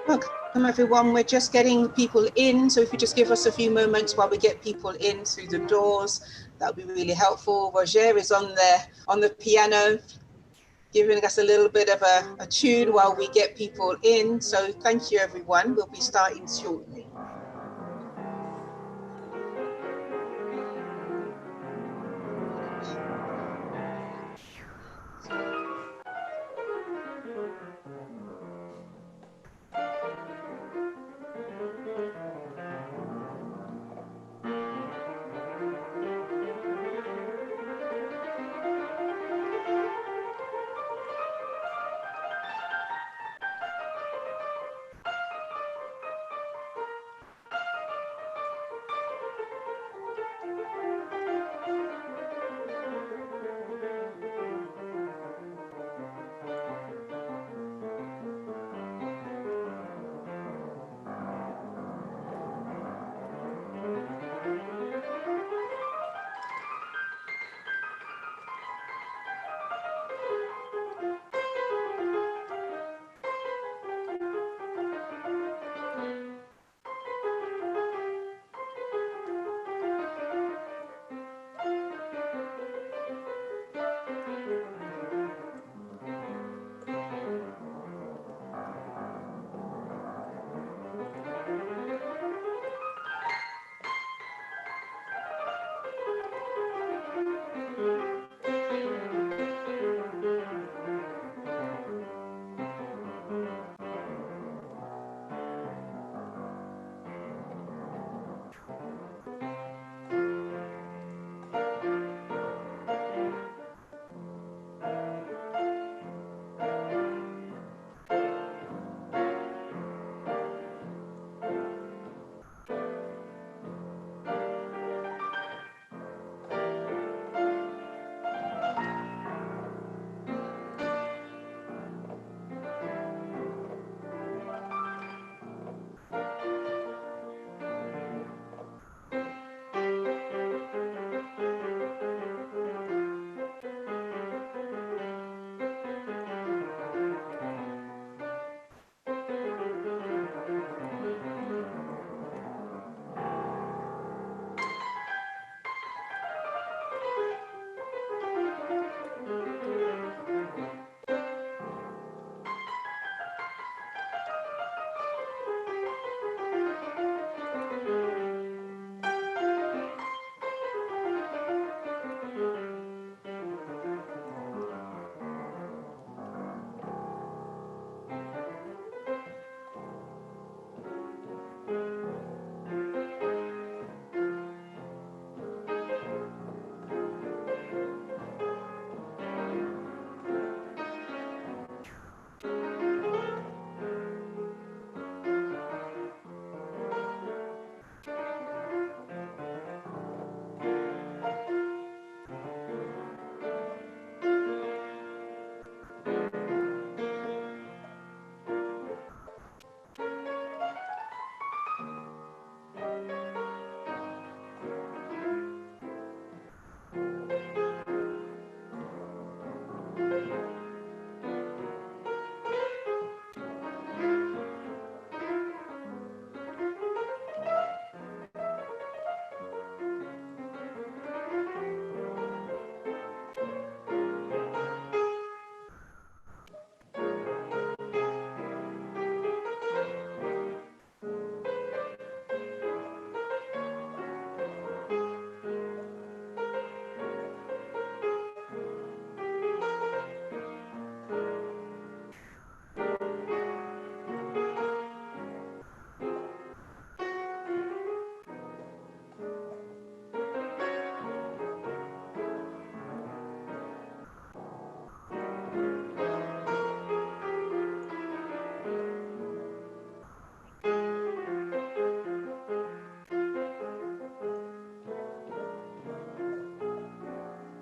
Welcome everyone, we're just getting people in, so if you just give us a few moments while we get people in through the doors, that would be really helpful. Roger is on the piano, giving us a little bit of a tune while we get people in, so thank you everyone, we'll be starting shortly.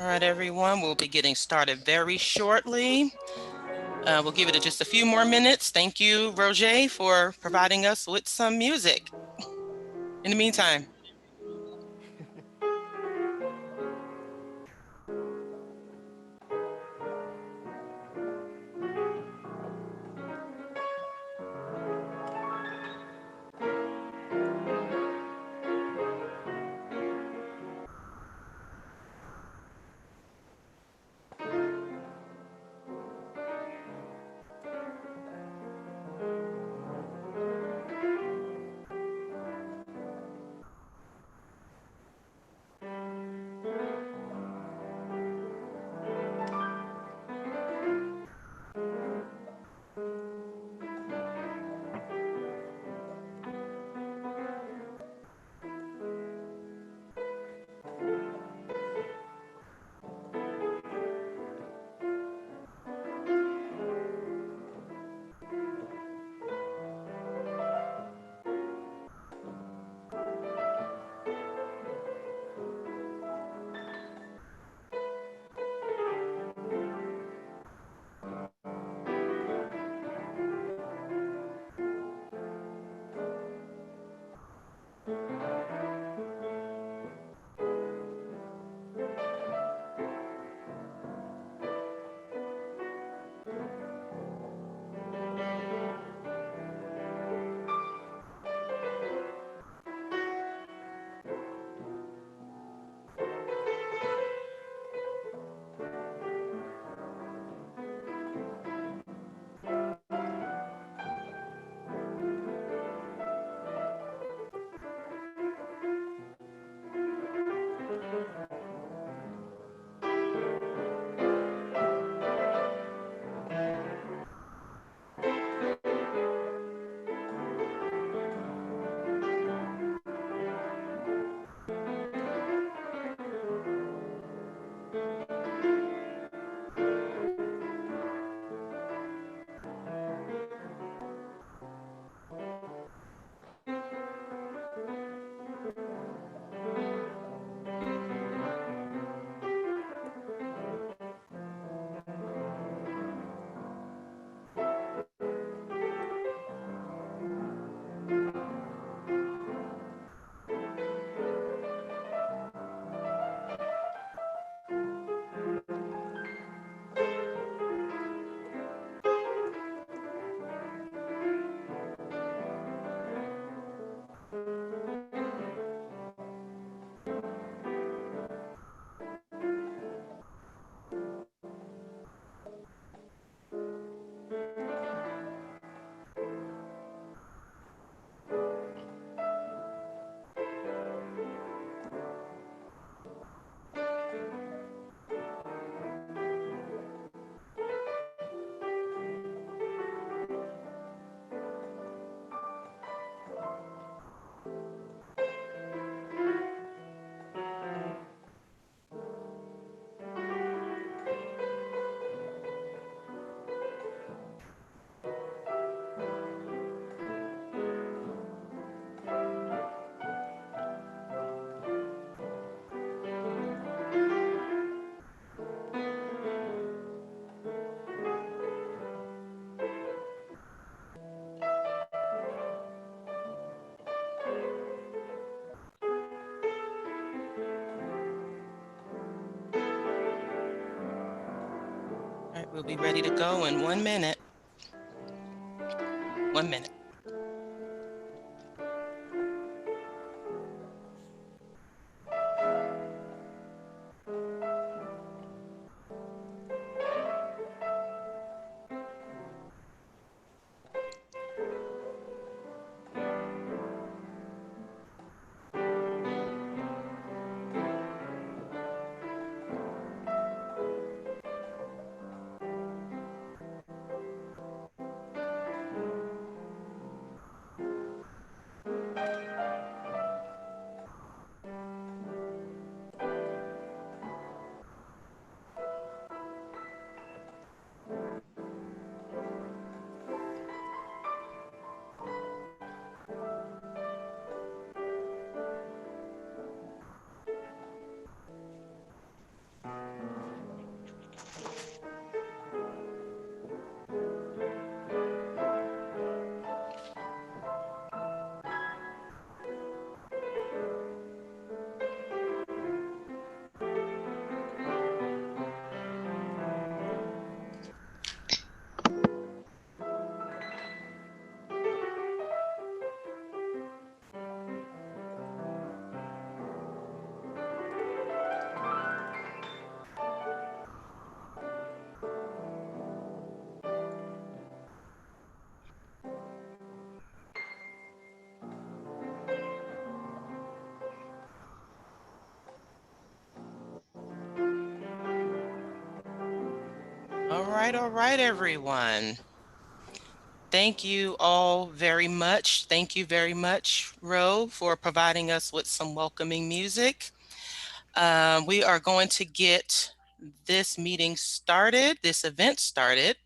right, everyone, we'll be getting started very shortly. We'll give it just a few more minutes. Thank you, Roger, for providing us with some music. In the meantime. All right, we'll be ready to go in 1 minute. 1 minute. all right, everyone. Thank you all very much. Thank you very much, Ro, for providing us with some welcoming music. We are going to get this meeting started, this event started.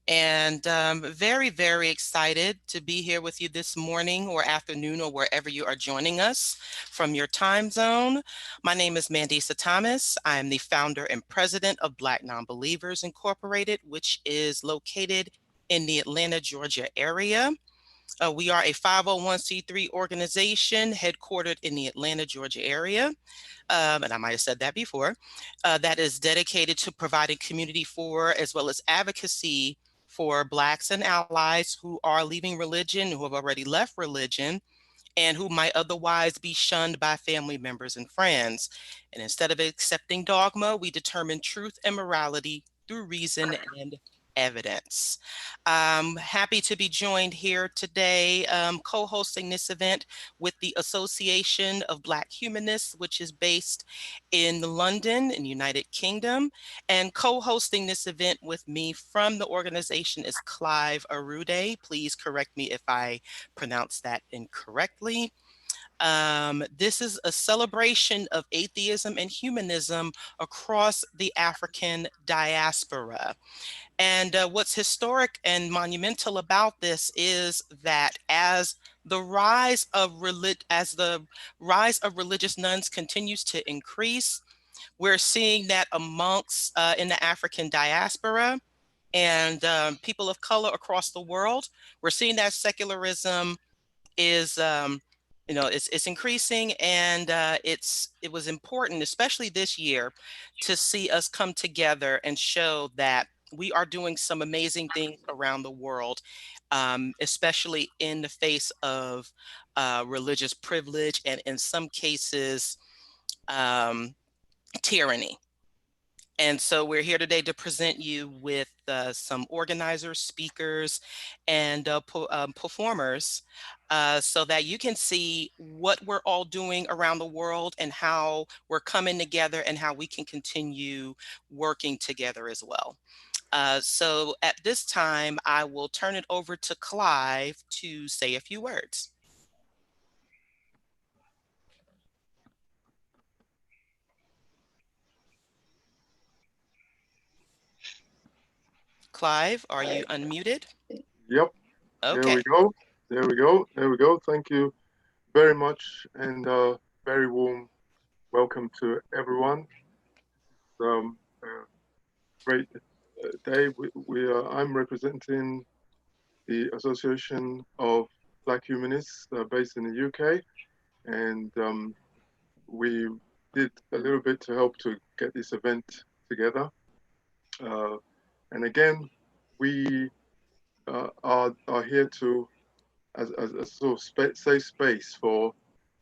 And very, very excited to be here with you this morning or afternoon or wherever you are joining us from your time zone. My name is Mandisa Thomas. I am the founder and president of Black Nonbelievers Incorporated, which is located in the Atlanta, Georgia area. We are a 501c3 organization headquartered in the Atlanta, Georgia area. And I might have said that before, that is dedicated to providing community for as well as advocacy for Blacks and allies who are leaving religion, who have already left religion, and who might otherwise be shunned by family members and friends. And instead of accepting dogma, we determine truth and morality through reason and evidence. I'm happy to be joined here today, co-hosting this event with the Association of Black Humanists, which is based in London in the United Kingdom. And co-hosting this event with me from the organization is Clive Arude. Please correct me if I pronounce that incorrectly. This is a celebration of atheism and humanism across the African diaspora. And what's historic and monumental about this is that as the rise of religious nuns continues to increase, we're seeing that amongst in the African diaspora and people of color across the world, we're seeing that secularism is it's increasing, and it was important, especially this year, to see us come together and show that we are doing some amazing things around the world, especially in the face of religious privilege and in some cases tyranny. And so we're here today to present you with some organizers, speakers, and performers so that you can see what we're all doing around the world and how we're coming together and how we can continue working together as well. So at this time, I will turn it over to Clive to say a few words. Clive, are you unmuted? Yep. Okay. There we go. There we go. There we go. Thank you very much, and very warm welcome to everyone. Great day. I'm representing the Association of Black Humanists based in the UK, and we did a little bit to help to get this event together. And again, we are here to as a sort of safe space for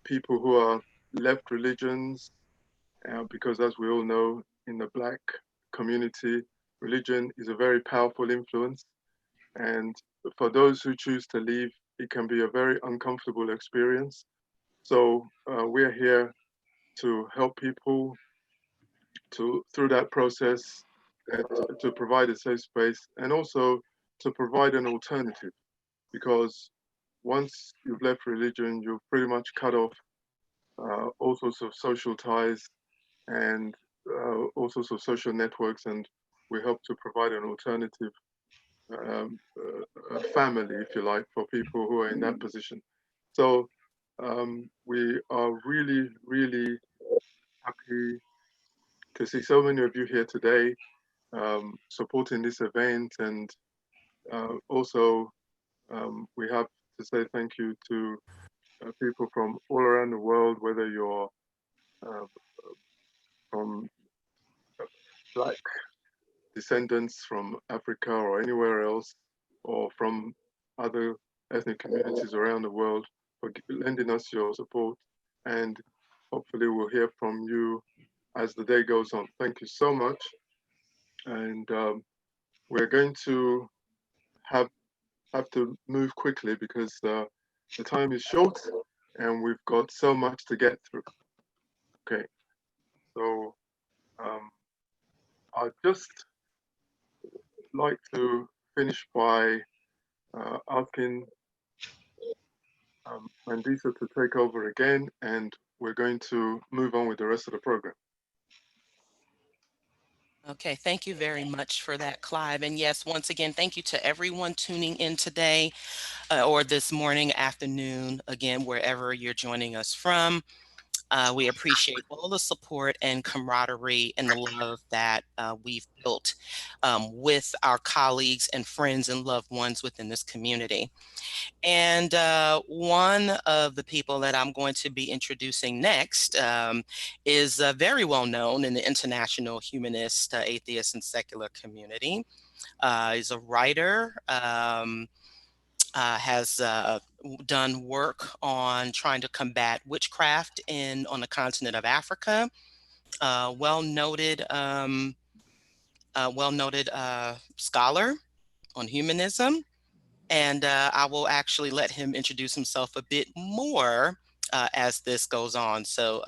people who are left religions, because as we all know, in the Black community, religion is a very powerful influence. And for those who choose to leave, it can be a very uncomfortable experience. So we're here to help people through that process, to provide a safe space, and also to provide an alternative, because once you've left religion, you've pretty much cut off all sorts of social ties and all sorts of social networks, and we help to provide an alternative family, if you like, for people who are in that position. So we are really, really happy to see so many of you here today supporting this event, and also we have to say thank you to people from all around the world, whether you're from Black descendants from Africa or anywhere else, or from other ethnic communities around the world, for lending us your support. And hopefully we'll hear from you as the day goes on. Thank you so much. And we're going to have to move quickly because the time is short and we've got so much to get through. Okay, so I'll just like to finish by asking Mandisa to take over again, and we're going to move on with the rest of the program. Okay, thank you very much for that, Clive. And yes, once again, thank you to everyone tuning in today or this morning, afternoon, again, wherever you're joining us from. We appreciate all the support and camaraderie and the love that we've built with our colleagues and friends and loved ones within this community. And one of the people that I'm going to be introducing next is very well known in the international humanist, atheist, and secular community. He's a writer, has done work on trying to combat witchcraft on the continent of Africa. Well-noted scholar on humanism. And I will actually let him introduce himself a bit more as this goes on. So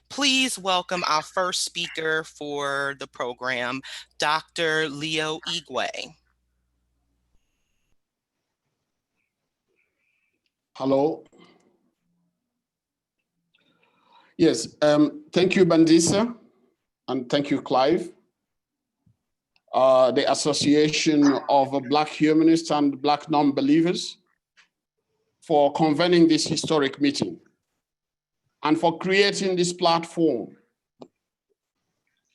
please welcome our first speaker for the program, Dr. Leo Igwe. Hello. Yes, thank you, Mandisa, and thank you, Clive. The Association of Black Humanists and Black Non-Believers for convening this historic meeting and for creating this platform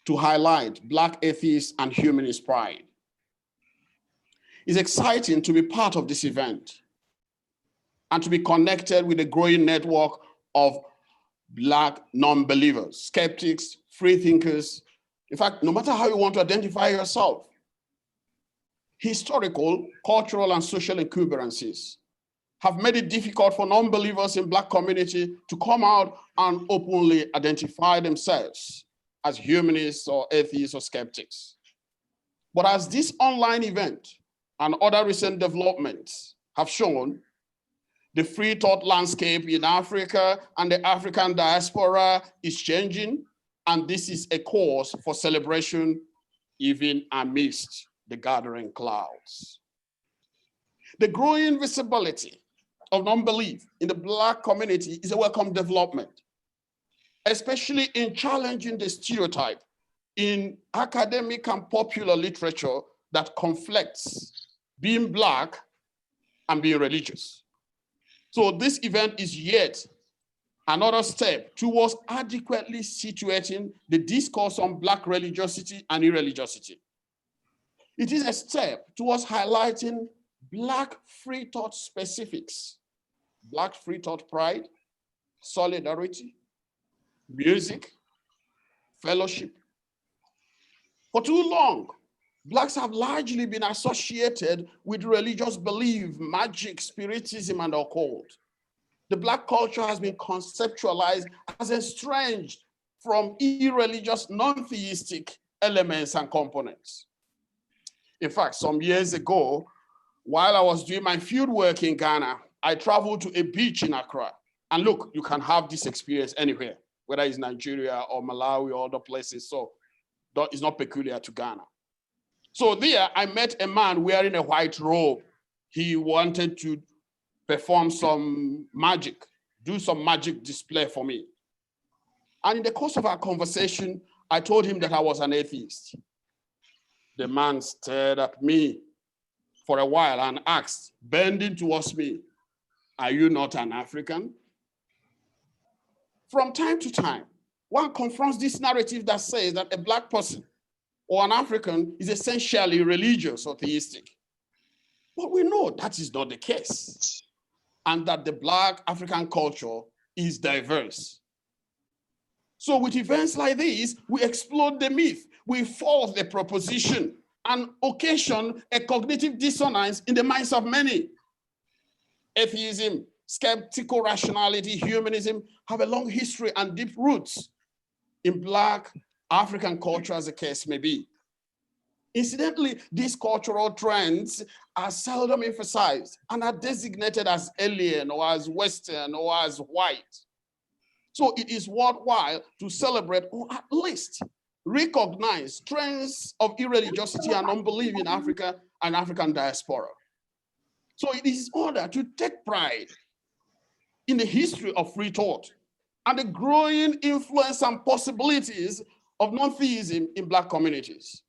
to highlight Black atheist and humanist pride. It's exciting to be part of this event and to be connected with a growing network of Black non-believers, skeptics, free thinkers. In fact, no matter how you want to identify yourself, historical, cultural, and social incumbrances have made it difficult for non-believers in Black community to come out and openly identify themselves as humanists or atheists or skeptics. But as this online event and other recent developments have shown, the free thought landscape in Africa and the African diaspora is changing, and this is a cause for celebration even amidst the gathering clouds. The growing visibility of non-belief in the Black community is a welcome development, especially in challenging the stereotype in academic and popular literature that conflicts being Black and being religious. So this event is yet another step towards adequately situating the discourse on Black religiosity and irreligiosity. It is a step towards highlighting Black free thought specifics, Black free thought pride, solidarity, music, fellowship. For too long, Blacks have largely been associated with religious belief, magic, spiritism, and occult. The Black culture has been conceptualized as estranged from irreligious, non-theistic elements and components. In fact, some years ago, while I was doing my field work in Ghana, I traveled to a beach in Accra. And look, you can have this experience anywhere, whether it's Nigeria or Malawi or other places. So it's not peculiar to Ghana. So there, I met a man wearing a white robe. He wanted to perform some magic, do some magic display for me. And in the course of our conversation, I told him that I was an atheist. The man stared at me for a while and asked, bending towards me, "Are you not an African?" From time to time, one confronts this narrative that says that a Black person or an African is essentially religious or theistic. But we know that is not the case, and that the Black African culture is diverse. So with events like these, we explode the myth, we force the proposition, and occasion a cognitive dissonance in the minds of many. Atheism, skeptical rationality, humanism have a long history and deep roots in Black African culture, as the case may be. Incidentally, these cultural trends are seldom emphasized and are designated as alien or as Western or as white. So it is worthwhile to celebrate or at least recognize trends of irreligiosity and unbelief in Africa and African diaspora. So it is in order to take pride in the history of free thought and the growing influence and possibilities of non-theism in Black communities.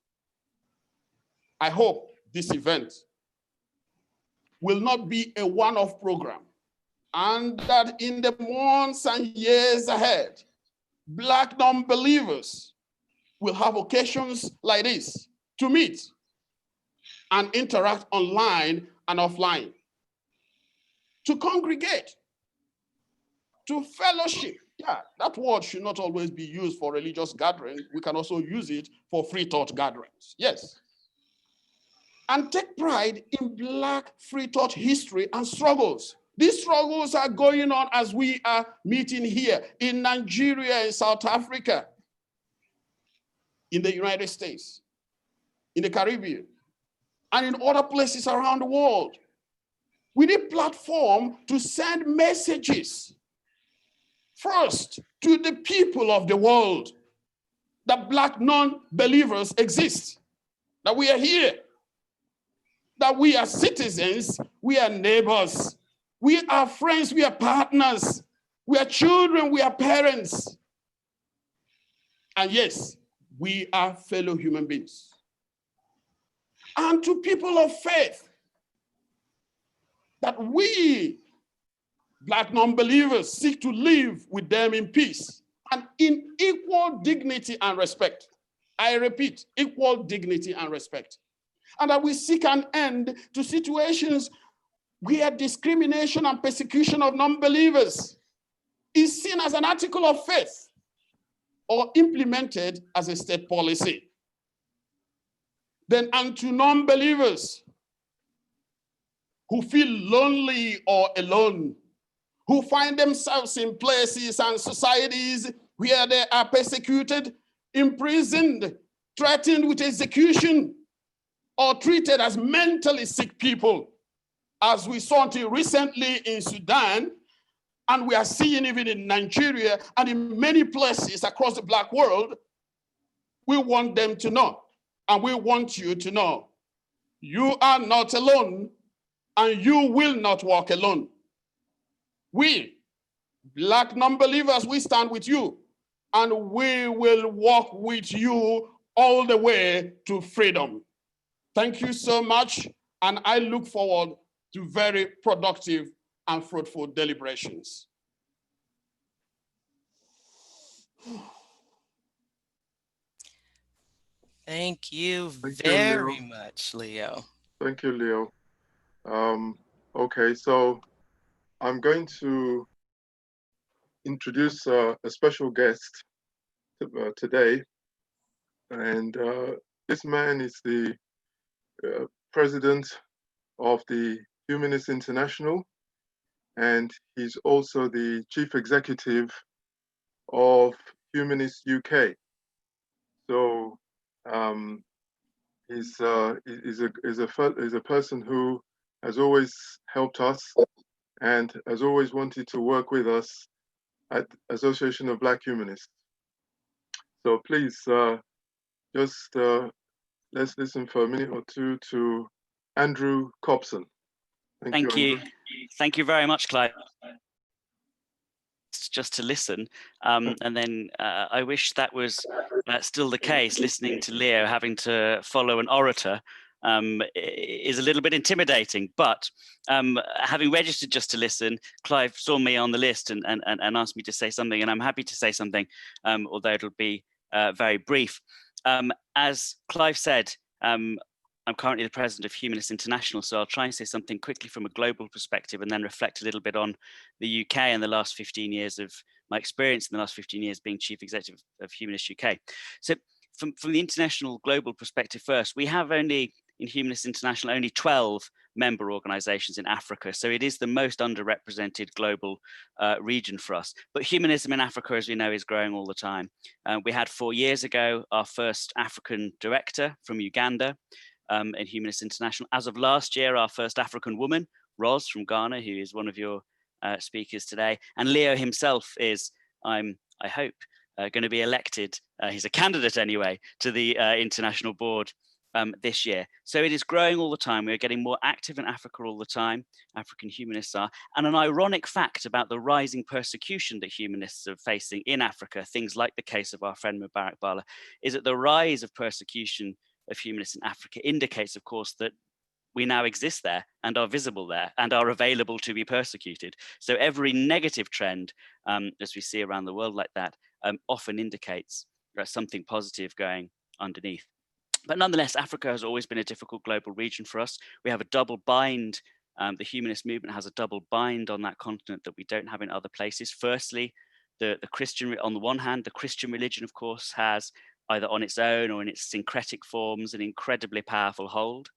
I hope this event will not be a one-off program, and that in the months and years ahead, Black non-believers will have occasions like this to meet and interact online and offline, to congregate, to fellowship. Yeah, that word should not always be used for religious gatherings. We can also use it for free thought gatherings. Yes. And take pride in Black free thought history and struggles. These struggles are going on as we are meeting here in Nigeria, in South Africa, in the United States, in the Caribbean, and in other places around the world. We need platform to send messages first to the people of the world that Black non-believers exist, that we are here, that we are citizens, we are neighbors, we are friends, we are partners, we are children, we are parents. And yes, we are fellow human beings. And to people of faith, that we, Black non-believers, seek to live with them in peace and in equal dignity and respect. I repeat, equal dignity and respect. And that we seek an end to situations where discrimination and persecution of non-believers is seen as an article of faith or implemented as a state policy. Then unto non-believers who feel lonely or alone, who find themselves in places and societies where they are persecuted, imprisoned, threatened with execution, or treated as mentally sick people, as we saw until recently in Sudan, and we are seeing even in Nigeria and in many places across the Black world. We want them to know, and we want you to know, you are not alone, and you will not walk alone. We, Black non-believers, we stand with you, and we will walk with you all the way to freedom. Thank you so much, and I look forward to very productive and fruitful deliberations. Thank you very much, Leo. Thank you, Leo. Okay, so I'm going to introduce a special guest today, and this man is the president of the Humanist International, and he's also the chief executive of Humanist UK. So he's a person who has always helped us and has always wanted to work with us at Association of Black Humanists. So please, just let's listen for a minute or two to Andrew Cobson. Thank you. Thank you very much, Clive. Just to listen, and then I wish that was still the case. Listening to Leo having to follow an orator is a little bit intimidating, but having registered just to listen, Clive saw me on the list and asked me to say something, and I'm happy to say something, although it'll be very brief. As Clive said, I'm currently the president of Humanist International, so I'll try and say something quickly from a global perspective and then reflect a little bit on the UK and the last 15 years of my experience in the last 15 years being chief executive of Humanist UK. So from the international global perspective first, we have only, in Humanist International, only 12 member organizations in Africa. So it is the most underrepresented global region for us. But humanism in Africa, as we know, is growing all the time. We had 4 years ago our first African director from Uganda, in Humanist International. As of last year, our first African woman, Ros from Ghana, who is one of your speakers today. And Leo himself is, I hope, going to be elected. He's a candidate anyway to the international board this year. So it is growing all the time. We're getting more active in Africa all the time. African humanists are. And an ironic fact about the rising persecution that humanists are facing in Africa, things like the case of our friend Mubarak Bala, is that the rise of persecution of humanists in Africa indicates, of course, that we now exist there and are visible there and are available to be persecuted. So every negative trend, as we see around the world like that, often indicates something positive going underneath. But nonetheless, Africa has always been a difficult global region for us. We have a double bind. The humanist movement has a double bind on that continent that we don't have in other places. Firstly, the Christian, on the one hand, the Christian religion, of course, has either on its own or in its syncretic forms an incredibly powerful hold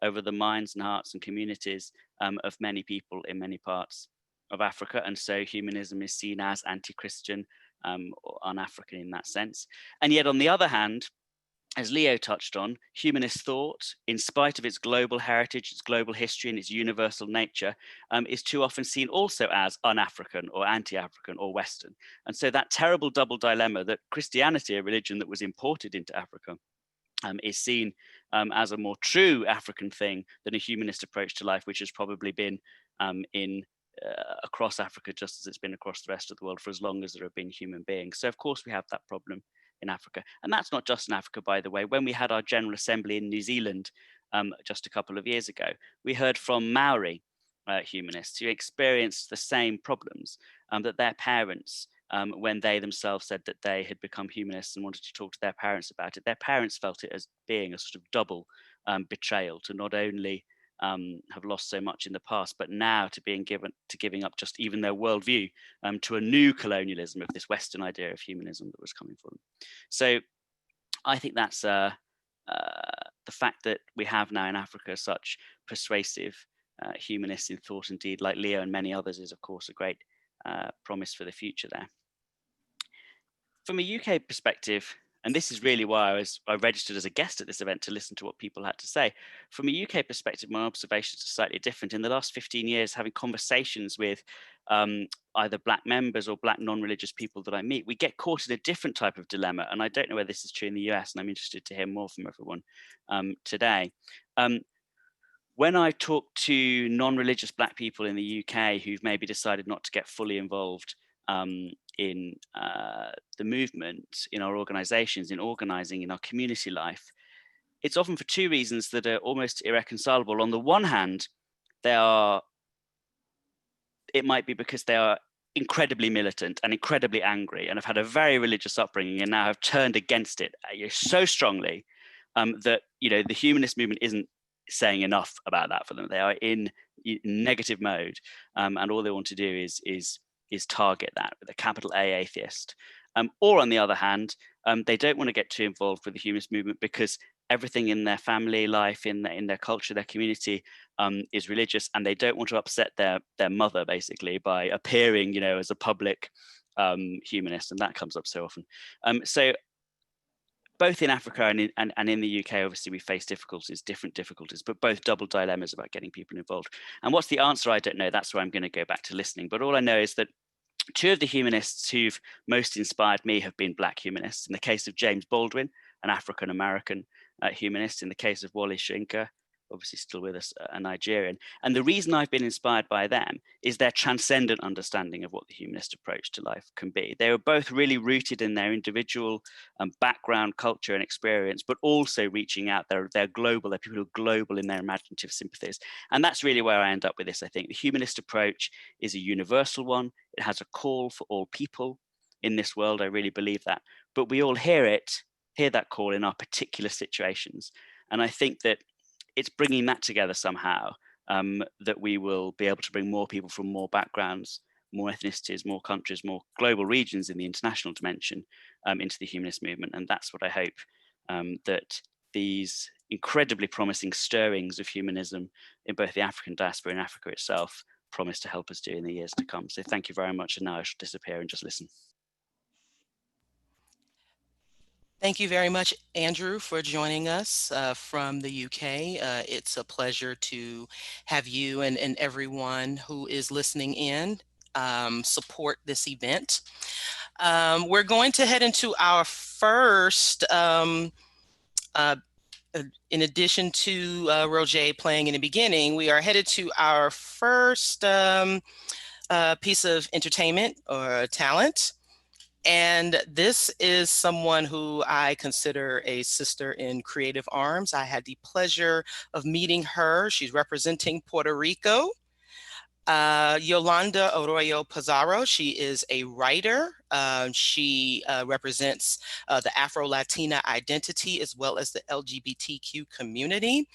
over the minds and hearts and communities of many people in many parts of Africa. And so humanism is seen as anti-Christian or un-African in that sense. And yet on the other hand, as Leo touched on, humanist thought, in spite of its global heritage, its global history and its universal nature, is too often seen also as un-African or anti-African or Western. And so that terrible double dilemma that Christianity, a religion that was imported into Africa, is seen as a more true African thing than a humanist approach to life, which has probably been across Africa just as it's been across the rest of the world for as long as there have been human beings. So of course we have that problem in Africa. And that's not just in Africa, by the way. When we had our General Assembly in New Zealand just a couple of years ago, we heard from Maori humanists who experienced the same problems, that their parents, when they themselves said that they had become humanists and wanted to talk to their parents about it, their parents felt it as being a sort of double betrayal to not only have lost so much in the past, but now to giving up just even their worldview to a new colonialism of this Western idea of humanism that was coming for them. So I think that's the fact that we have now in Africa such persuasive humanists in thought and deed like Leo and many others is of course a great promise for the future there. From a UK perspective, and this is really why I registered as a guest at this event to listen to what people had to say. From a UK perspective, my observations are slightly different. In the last 15 years, having conversations with either Black members or Black non-religious people that I meet, we get caught in a different type of dilemma. And I don't know whether this is true in the US, and I'm interested to hear more from everyone today. When I talk to non-religious Black people in the UK who've maybe decided not to get fully involved in the movement, in our organizations, in organizing, in our community life, it's often for two reasons that are almost irreconcilable. On the one hand, it might be because they are incredibly militant and incredibly angry and have had a very religious upbringing and now have turned against it so strongly that the humanist movement isn't saying enough about that for them. They are in negative mode, and all they want to do is target that with a capital A atheist. Or on the other hand, they don't want to get too involved with the humanist movement because everything in their family life, in their culture, their community is religious, and they don't want to upset their mother basically by appearing, as a public humanist, and that comes up so often. So both in Africa and in the UK, obviously we face different difficulties, but both double dilemmas about getting people involved. And what's the answer? I don't know. That's where I'm going to go back to listening. But all I know is that two of the humanists who've most inspired me have been Black humanists. In the case of James Baldwin, an African-American humanist. In the case of Wole Soyinka, obviously still with us, a Nigerian. And the reason I've been inspired by them is their transcendent understanding of what the humanist approach to life can be. They were both really rooted in their individual background, culture and experience, but also reaching out. They're global, they're people who are global in their imaginative sympathies. And that's really where I end up with this, I think. The humanist approach is a universal one. It has a call for all people in this world. I really believe that. But we all hear that call in our particular situations. And I think that it's bringing that together somehow, that we will be able to bring more people from more backgrounds, more ethnicities, more countries, more global regions in the international dimension into the humanist movement. And that's what I hope that these incredibly promising stirrings of humanism in both the African diaspora and Africa itself promise to help us do in the years to come. So thank you very much. And now I shall disappear and just listen. Thank you very much, Andrew, for joining us from the UK. It's a pleasure to have you and everyone who is listening in support this event. We're going to head into our first, in addition to Roger playing in the beginning, we are headed to our first piece of entertainment or talent. And this is someone who I consider a sister in creative arms. I had the pleasure of meeting her. She's representing Puerto Rico. Yolanda Arroyo Pizarro, she is a writer. She represents the Afro-Latina identity as well as the LGBTQ community.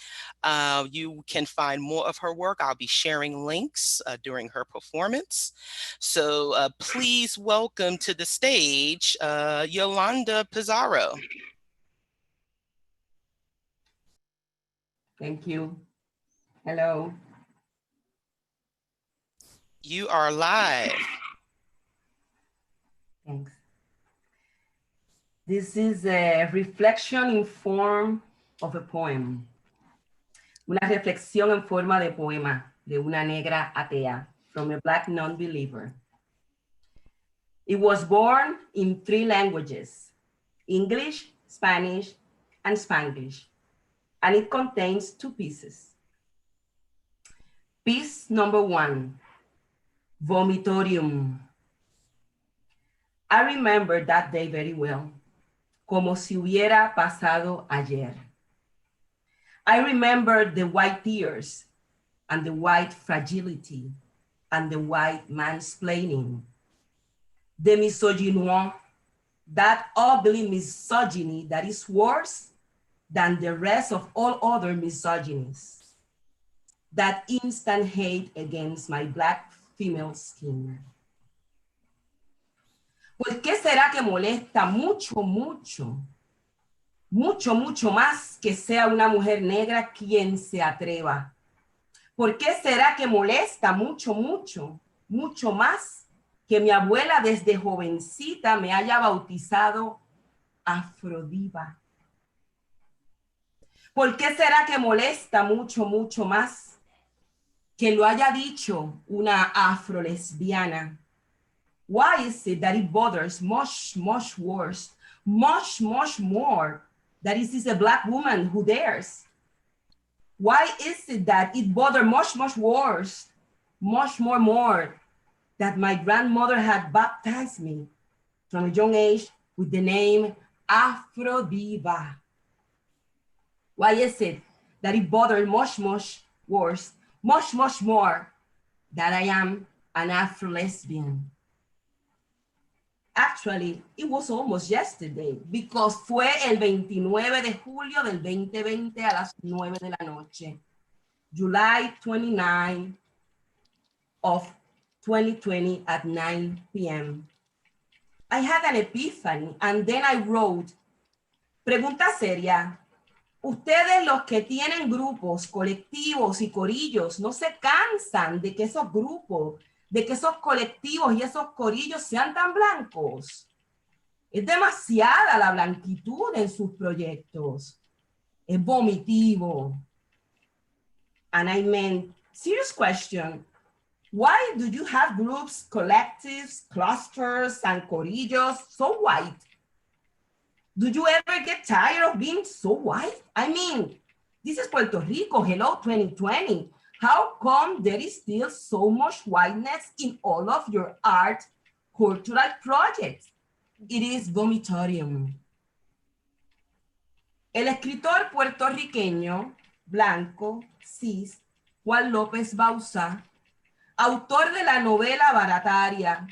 You can find more of her work. I'll be sharing links during her performance. So please welcome to the stage, Yolanda Pizarro. Thank you. Hello. You are live. Thanks. This is a reflection in form of a poem. Una reflexión en forma de poema de una negra atea from a Black non-believer. It was born in 3 languages, English, Spanish, and Spanglish, and it contains 2 pieces. Piece number 1. Vomitorium. I remember that day very well, como si hubiera pasado ayer. I remember the white tears and the white fragility and the white mansplaining, the misogynoir, that ugly misogyny that is worse than the rest of all other misogynies, that instant hate against my Black female skin. ¿Por qué será que molesta mucho, mucho, mucho, mucho más que sea una mujer negra quien se atreva? ¿Por qué será que molesta mucho, mucho, mucho más que mi abuela desde jovencita me haya bautizado Afrodiva? ¿Por qué será que molesta mucho, mucho más que lo haya dicho una afrolesbiana? Why is it that it bothers much, much worse, much, much more that it is a Black woman who dares? Why is it that it bothers much, much worse, much more that my grandmother had baptized me from a young age with the name Afrodiva? Why is it that it bothers much, much worse, much, much more that I am an Afro-lesbian? Actually, it was almost yesterday because fue el 29 de julio del 2020 a las 9 de la noche. July 29 of 2020 at 9 p.m. I had an epiphany and then I wrote, pregunta seria, ustedes los que tienen grupos, colectivos y corillos, ¿no se cansan de que esos grupos, de que esos colectivos y esos corillos sean tan blancos? Es demasiada la blanquitud en sus proyectos. Es vomitivo. And I meant, serious question, why do you have groups, collectives, clusters, and corillos so white? Do you ever get tired of being so white? I mean, this is Puerto Rico, hello 2020. How come there is still so much whiteness in all of your art, cultural projects? It is vomitorium. El escritor puertorriqueño, blanco, cis, Juan López Bauzá, autor de la novela barataria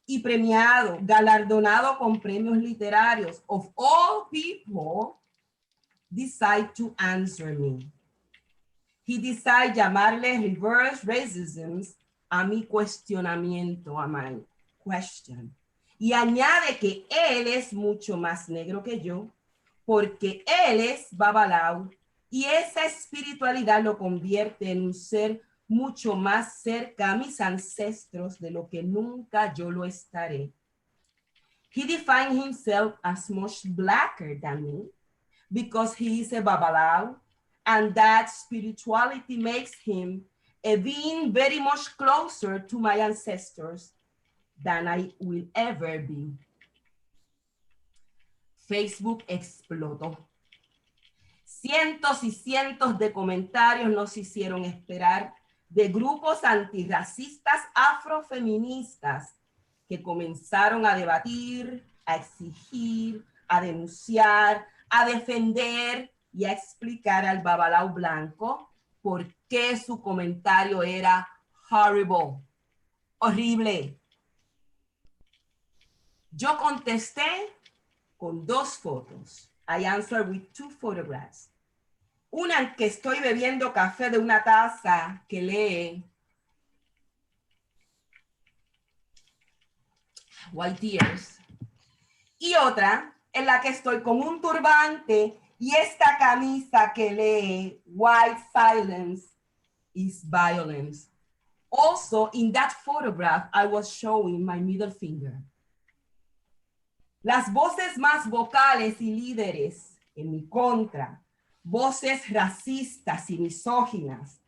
y premiado, galardonado con premios literarios, of all people, decide to answer me. He decide llamarle reverse racism a mi cuestionamiento, a my question. Y añade que él es mucho más negro que yo, porque él es babalao, y esa espiritualidad lo convierte en un ser mucho más cerca a mis ancestros de lo que nunca yo lo estaré. He defined himself as much blacker than me because he is a babalao, and that spirituality makes him a being very much closer to my ancestors than I will ever be. Facebook explotó. Cientos y cientos de comentarios nos hicieron esperar de grupos antirracistas afrofeministas que comenzaron a debatir, a exigir, a denunciar, a defender y a explicar al babalao blanco por qué su comentario era horrible, horrible. Yo contesté con 2 fotos. I answered with 2 photographs. Una en que estoy bebiendo café de una taza que lee White Tears. Y otra en la que estoy con un turbante y esta camisa que lee White Silence is Violence. Also, in that photograph, I was showing my middle finger. Las voces más vocales y líderes en mi contra, voces racistas y misóginas,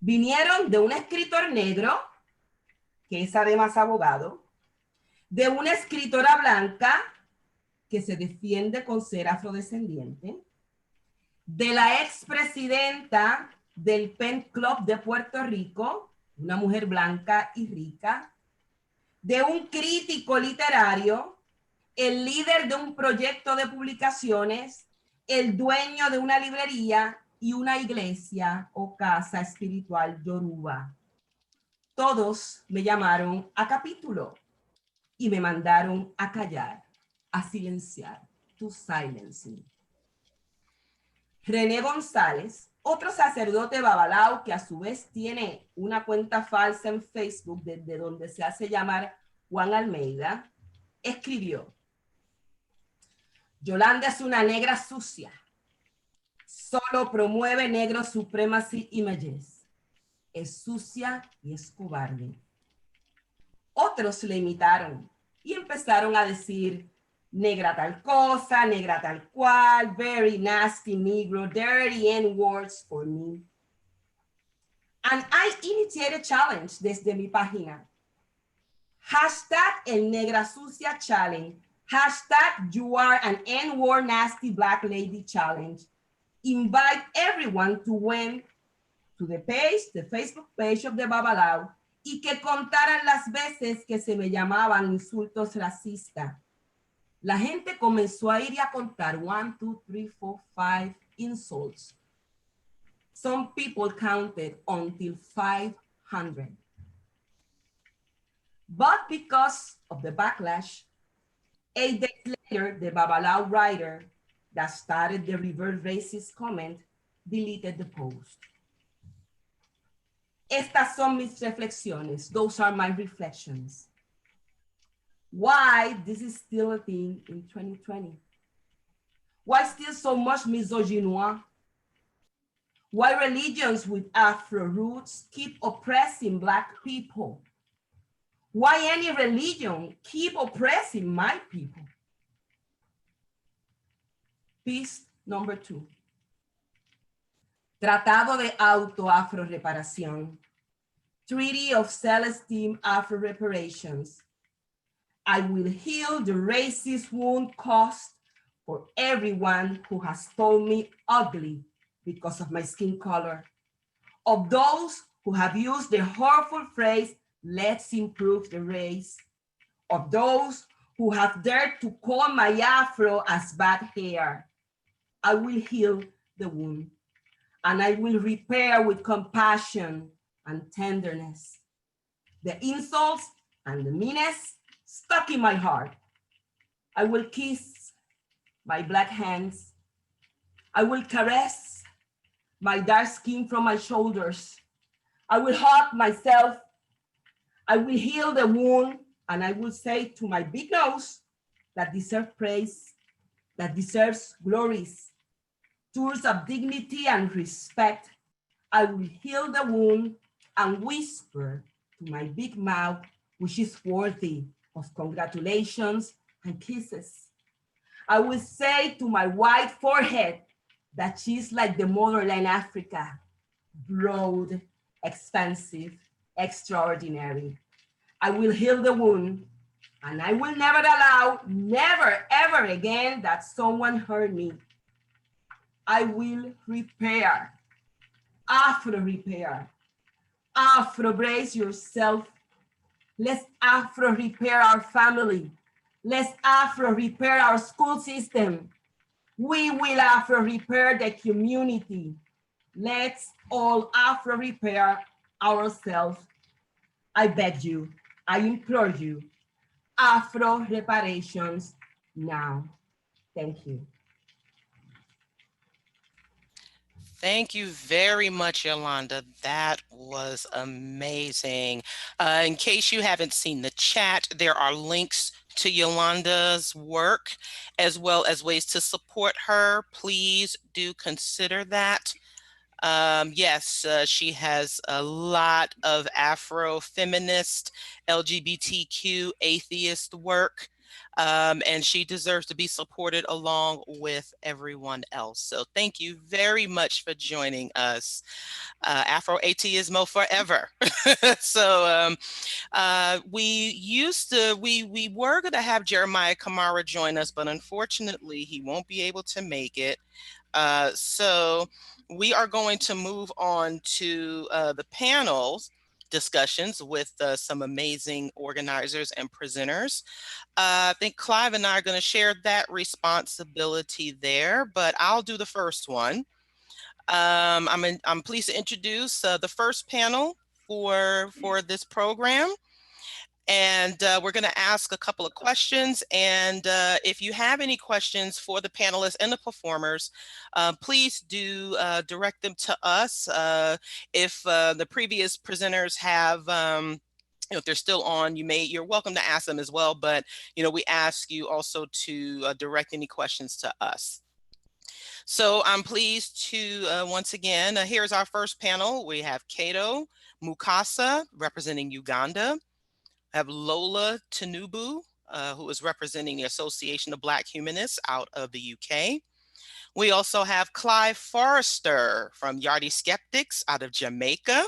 vinieron de un escritor negro, que es además abogado, de una escritora blanca, que se defiende con ser afrodescendiente, de la expresidenta del Pen Club de Puerto Rico, una mujer blanca y rica, de un crítico literario, el líder de un proyecto de publicaciones, el dueño de una librería y una iglesia o casa espiritual yoruba. Todos me llamaron a capítulo y me mandaron a callar, a silenciar, to silence me. René González, otro sacerdote babalao que a su vez tiene una cuenta falsa en Facebook desde donde se hace llamar Juan Almeida, escribió: Yolanda es una negra sucia, solo promueve negro supremacy images, es sucia y es cobarde. Otros le imitaron y empezaron a decir negra tal cosa, negra tal cual, very nasty negro, dirty N-words for me. And I initiated a challenge desde mi página. Hashtag el negra sucia challenge. Hashtag you are an N-word nasty black lady challenge. Invite everyone to went to the page, the Facebook page of the Babalao, y que contaran las veces que se me llamaban insultos racistas. La gente comenzó a ir y a contar 1, 2, 3, 4, 5 insults. Some people counted until 500. But because of the backlash, 8 days later, the Babalao writer that started the reverse racist comment deleted the post. Estas son mis reflexiones. Those are my reflections. Why this is still a thing in 2020? Why still so much misogynoir? Why religions with Afro roots keep oppressing Black people? Why any religion keep oppressing my people? Piece number 2. Tratado de Auto-Afro-Reparación. Treaty of Self-Esteem Afro-Reparations. I will heal the racist wound caused for everyone who has told me ugly because of my skin color. Of those who have used the hurtful phrase, let's improve the race. Of those who have dared to call my afro as bad hair. I will heal the wound, and I will repair with compassion and tenderness the insults and the meanness stuck in my heart. I will kiss my black hands. I will caress my dark skin from my shoulders. I will hug myself. I will heal the wound, and I will say to my big nose that deserves praise, that deserves glories, tours of dignity and respect, I will heal the wound and whisper to my big mouth, which is worthy of congratulations and kisses. I will say to my white forehead that she's like the motherland Africa, broad, expansive, extraordinary. I will heal the wound And I will never allow, never, ever again that someone hurt me. I will repair. Afro repair. Afro brace yourself. Let's Afro repair our family. Let's Afro repair our school system. We will Afro repair the community. Let's all Afro repair ourselves. I beg you, I implore you, Afro reparations now. Thank you. Thank you very much, Yolanda. That was amazing. In case you haven't seen the chat, there are links to Yolanda's work as well as ways to support her. Please do consider that. Yes, she has a lot of Afro-feminist, LGBTQ, atheist work. And she deserves to be supported along with everyone else. So thank you very much for joining us. Afro-atheismo forever. So we were going to have Jeremiah Kamara join us, but unfortunately he won't be able to make it. So we are going to move on to the panel discussions with some amazing organizers and presenters. I think Clive and I are going to share that responsibility there, but I'll do the first one. I'm pleased to introduce the first panel for this program. And we're going to ask a couple of questions. And if you have any questions for the panelists and the performers, please do direct them to us. If the previous presenters have, if they're still on, you're welcome to ask them as well. But, we ask you also to direct any questions to us. So I'm pleased to, once again, here's our first panel. We have Kato Mukasa representing Uganda. I have Lola Tinubu, who is representing the Association of Black Humanists out of the UK. We also have Clive Forrester from Yardi Skeptics out of Jamaica.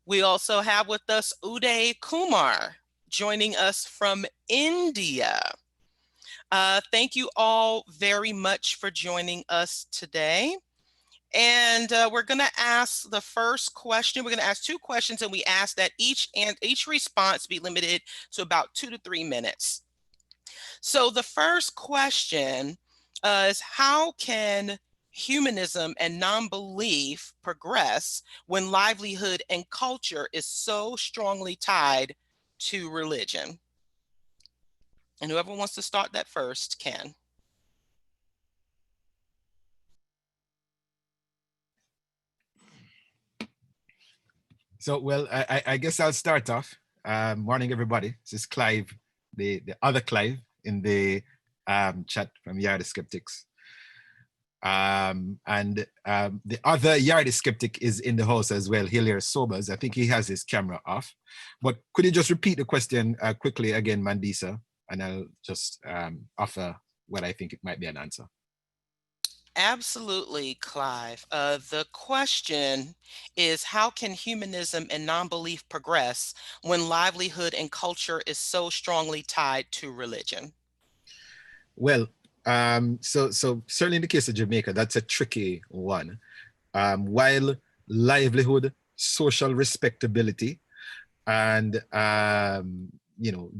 We also have with us Uday Kumar joining us from India. Thank you all very much for joining us today. And we're going to ask the first question. We're going to ask two questions, and we ask that each response be limited to about 2 to 3 minutes. So the first question is, how can humanism and non-belief progress when livelihood and culture is so strongly tied to religion? And whoever wants to start that first can. So, well, I guess I'll start off. Morning, everybody. This is Clive, the other Clive in the chat from Yardi Skeptics. And the other Yardi Skeptic is in the house as well, Hilaire Sobers. I think he has his camera off. But could you just repeat the question quickly again, Mandisa? And I'll just offer what I think it might be an answer. Absolutely, Clive. The question is, how can humanism and non-belief progress when livelihood and culture is so strongly tied to religion? Well, so certainly in the case of Jamaica, that's a tricky one. While livelihood, social respectability, and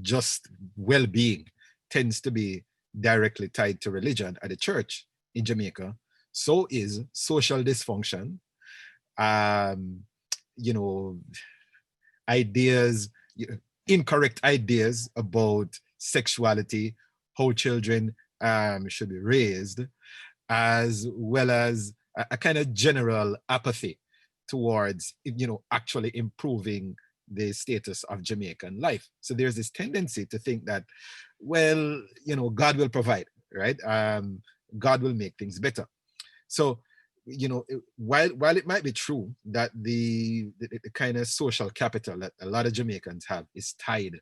just well-being tends to be directly tied to religion at the church in Jamaica, so is social dysfunction, ideas, incorrect ideas about sexuality, how children should be raised, as well as a kind of general apathy towards, actually improving the status of Jamaican life. So there's this tendency to think that, well, God will provide, right? God will make things better. So, while it might be true that the kind of social capital that a lot of Jamaicans have is tied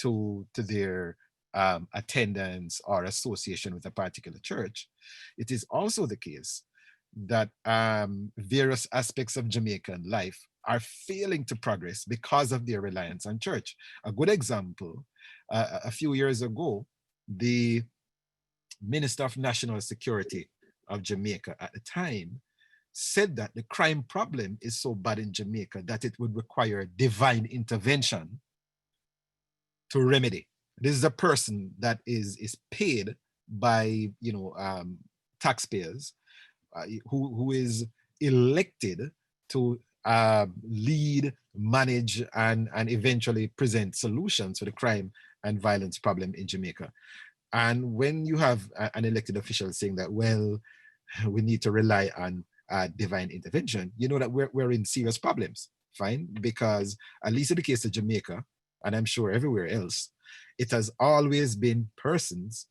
to their attendance or association with a particular church, it is also the case that various aspects of Jamaican life are failing to progress because of their reliance on church. A good example a few years ago, the Minister of National Security of Jamaica at the time said that the crime problem is so bad in Jamaica that it would require divine intervention to remedy. This is a person that is paid by taxpayers, who is elected to lead, manage, and eventually present solutions for the crime and violence problem in Jamaica. And when you have an elected official saying that, well, we need to rely on divine intervention, you know that we're in serious problems, fine? Because at least in the case of Jamaica, and I'm sure everywhere else, it has always been persons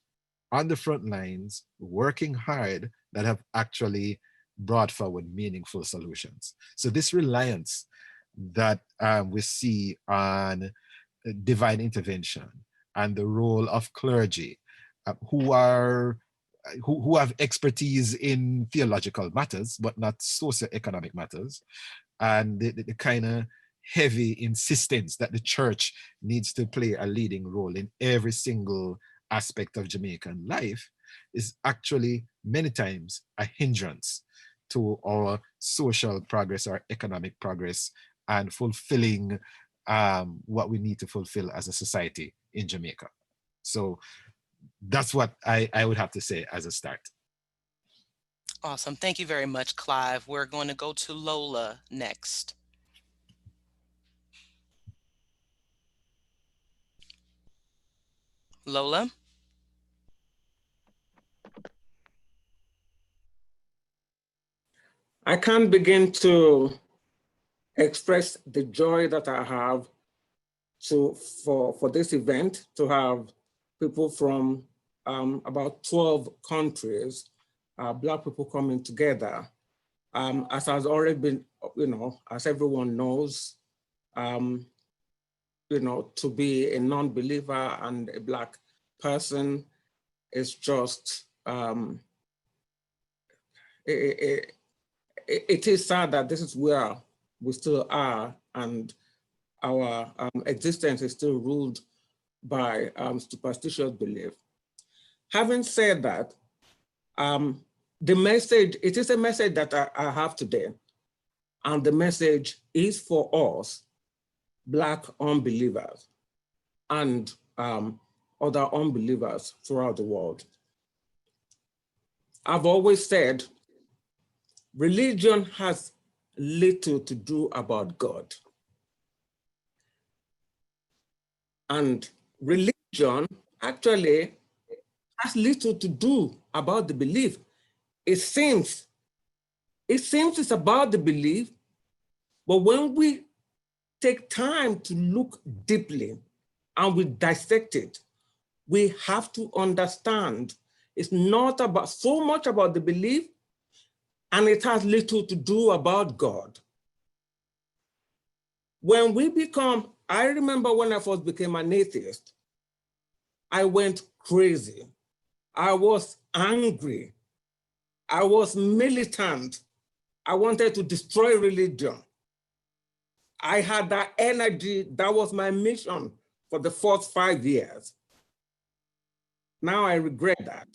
on the front lines working hard that have actually brought forward meaningful solutions. So this reliance that we see on divine intervention and the role of clergy, who have expertise in theological matters, but not socioeconomic matters, and the kind of heavy insistence that the church needs to play a leading role in every single aspect of Jamaican life is actually many times a hindrance to our social progress, our economic progress, and fulfilling what we need to fulfill as a society in Jamaica. So that's what I would have to say as a start. Awesome. Thank you very much, Clive. We're going to go to Lola next. Lola? I can't begin to express the joy that I have for this event, to have people from about 12 countries, Black people coming together. As has already been, as everyone knows, to be a non-believer and a Black person is just, it is sad that this is where we still are, and our existence is still ruled by superstitious belief. Having said that, the message, it is a message that I have today, and the message is for us, Black unbelievers and other unbelievers throughout the world. I've always said, religion has little to do about God. And religion actually has little to do about the belief. It seems it's about the belief, but when we take time to look deeply and we dissect it, we have to understand it's not about so much about the belief, and it has little to do about God. When we become, I remember when I first became an atheist, I went crazy. I was angry. I was militant. I wanted to destroy religion. I had that energy. That was my mission for the first 5 years. Now I regret that.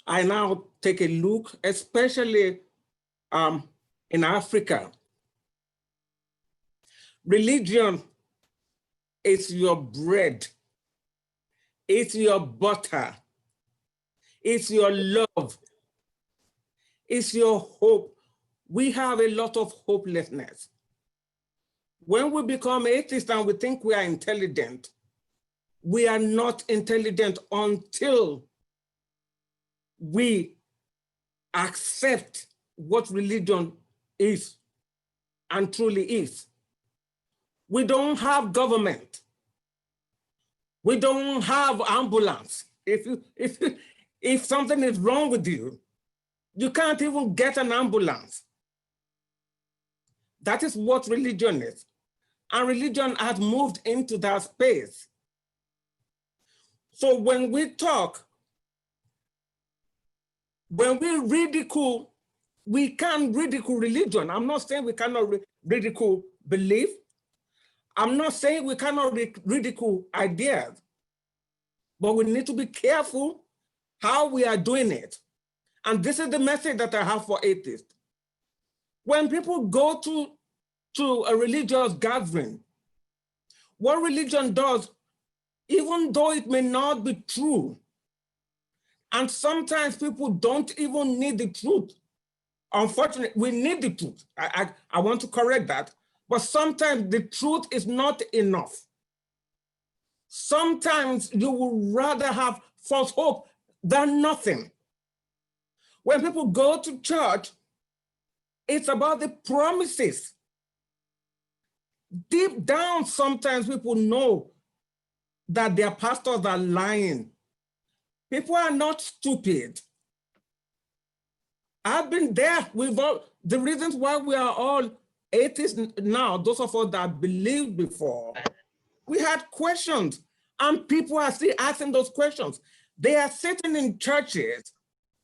I now take a look, especially in Africa. Religion is your bread, it's your butter, it's your love, it's your hope. We have a lot of hopelessness. When we become atheists and we think we are intelligent, we are not intelligent until we accept what religion is and truly is. We don't have government. We don't have ambulance. If something is wrong with you, you can't even get an ambulance. That is what religion is. And religion has moved into that space. So when we talk, when we ridicule, we can ridicule religion. I'm not saying we cannot ridicule belief. I'm not saying we cannot ridicule ideas, but we need to be careful how we are doing it. And this is the message that I have for atheists. When people go to a religious gathering, what religion does, even though it may not be true, and sometimes people don't even need the truth. Unfortunately, we need the truth. I want to correct that. But sometimes the truth is not enough. Sometimes you would rather have false hope than nothing. When people go to church, it's about the promises. Deep down, sometimes people know that their pastors are lying. People are not stupid. I've been there with all the reasons why we are all atheists now, those of us that believed before. We had questions, and people are still asking those questions. They are sitting in churches.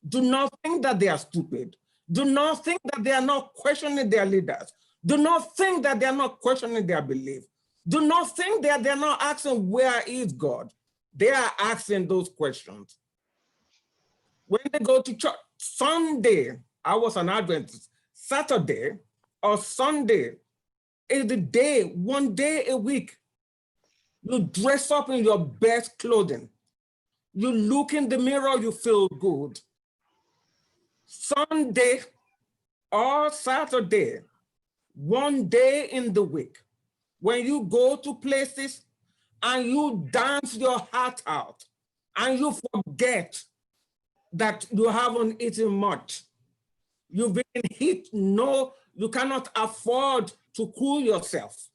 Do not think that they are stupid. Do not think that they are not questioning their leaders. Do not think that they are not questioning their belief. Do not think that they are not asking, where is God? They are asking those questions. When they go to church, Sunday, I was an Adventist, Saturday or Sunday is the day, one day a week, you dress up in your best clothing. You look in the mirror, you feel good. Sunday or Saturday, one day in the week, when you go to places and you dance your heart out and you forget that you haven't eaten much. You've been hit, no, you cannot afford to cool yourself.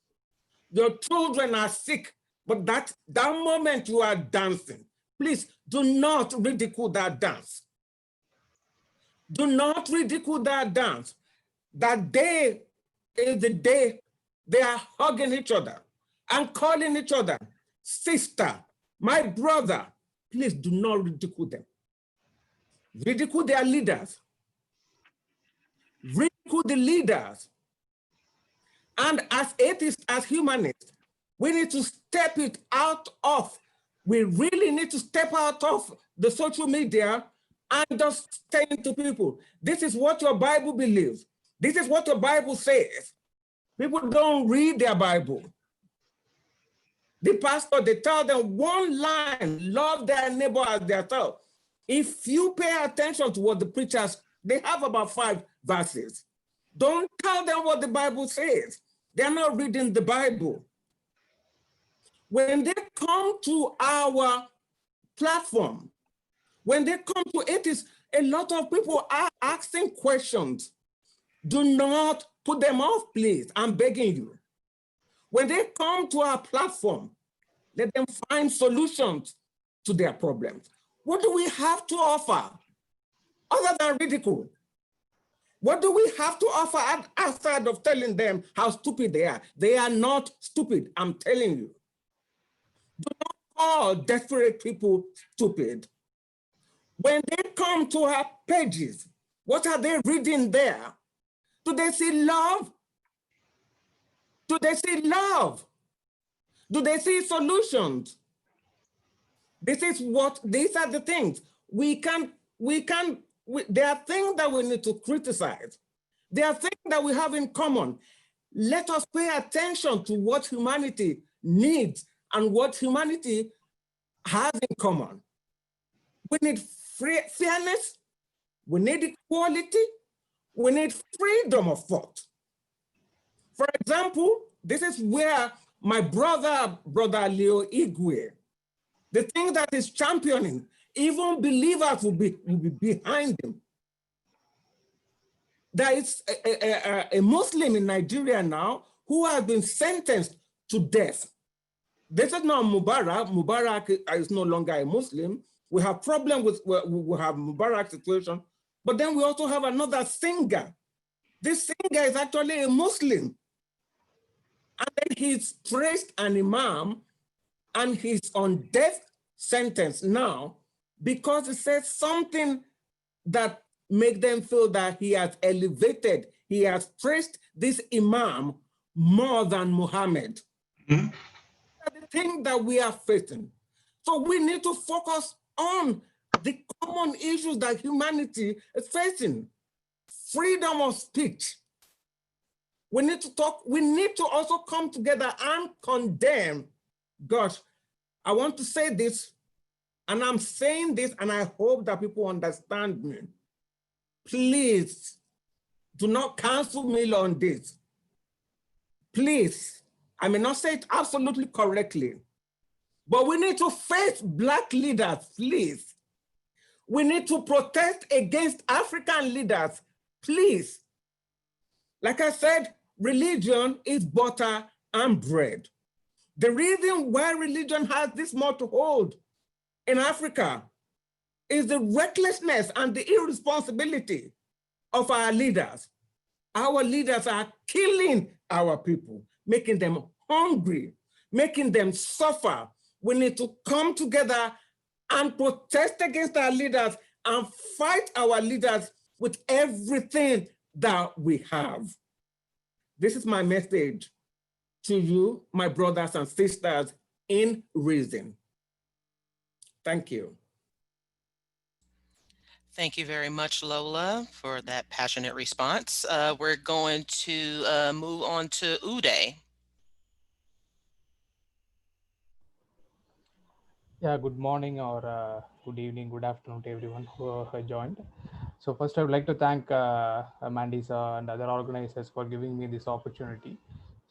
Your children are sick, but that moment you are dancing, please do not ridicule that dance. Do not ridicule that dance. That day is the day they are hugging each other and calling each other sister, my brother. Please do not ridicule them. Ridicule their leaders. Ridicule the leaders. And as atheists, as humanists, we need to step it out of, we really need to step out of the social media and just saying to people, this is what your Bible believes. This is what your Bible says. People don't read their Bible. The pastor, they tell them one line, love their neighbor as themselves. If you pay attention to what the preachers, they have about 5 verses. Don't tell them what the Bible says. They're not reading the Bible. When they come to our platform, when they come to atheists, a lot of people are asking questions. Do not put them off, please. I'm begging you. When they come to our platform, let them find solutions to their problems. What do we have to offer other than ridicule? What do we have to offer outside of telling them how stupid they are? They are not stupid, I'm telling you. Do not call desperate people stupid. When they come to our pages, what are they reading there? Do they see love? Do they see love? Do they see solutions? These are the things. There are things that we need to criticize. There are things that we have in common. Let us pay attention to what humanity needs and what humanity has in common. We need fairness, we need equality, we need freedom of thought. For example, this is where my brother Leo Igwe, the thing that is championing, even believers will be behind him. There is a Muslim in Nigeria now who has been sentenced to death. This is not Mubarak. Mubarak is no longer a Muslim. We have problem with, we have Mubarak situation, but then we also have another singer. This singer is actually a Muslim. And then he's praised an imam and he's on death sentence now because he says something that make them feel that he has elevated, he has praised this imam more than Muhammad. The thing that we are facing. So we need to focus on the common issues that humanity is facing. Freedom of speech. We need to talk, we need to also come together and condemn. Gosh, I want to say this, and I'm saying this, and I hope that people understand me. Please do not cancel me on this. Please, I may not say it absolutely correctly, but we need to face Black leaders, please. We need to protest against African leaders, please. Like I said, religion is butter and bread. The reason why religion has this more to hold in Africa is the recklessness and the irresponsibility of our leaders. Our leaders are killing our people, making them hungry, making them suffer. We need to come together and protest against our leaders and fight our leaders with everything that we have. This is my message to you, my brothers and sisters in reason. Thank you. Thank you very much, Lola, for that passionate response. We're going to move on to Uday. Yeah, good morning or good evening, good afternoon to everyone who joined. So first, I would like to thank Mandisa and other organizers for giving me this opportunity.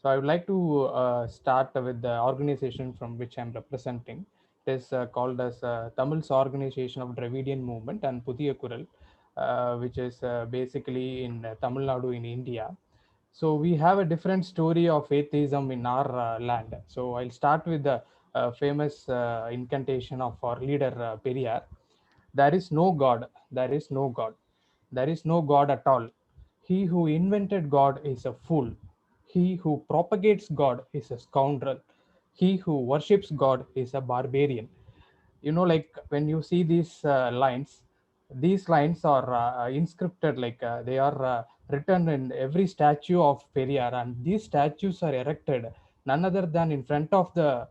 So I would like to start with the organization from which I'm representing. It is called as Tamil's Organization of Dravidian Movement and Puthiya Kural, which is basically in Tamil Nadu in India. So we have a different story of atheism in our land. So I'll start with the famous incantation of our leader Periyar. There is no God. There is no God. There is no God at all. He who invented God is a fool. He who propagates God is a scoundrel. He who worships God is a barbarian. You know, like when you see these lines are inscripted, like they are written in every statue of Periyar, and these statues are erected none other than in front of the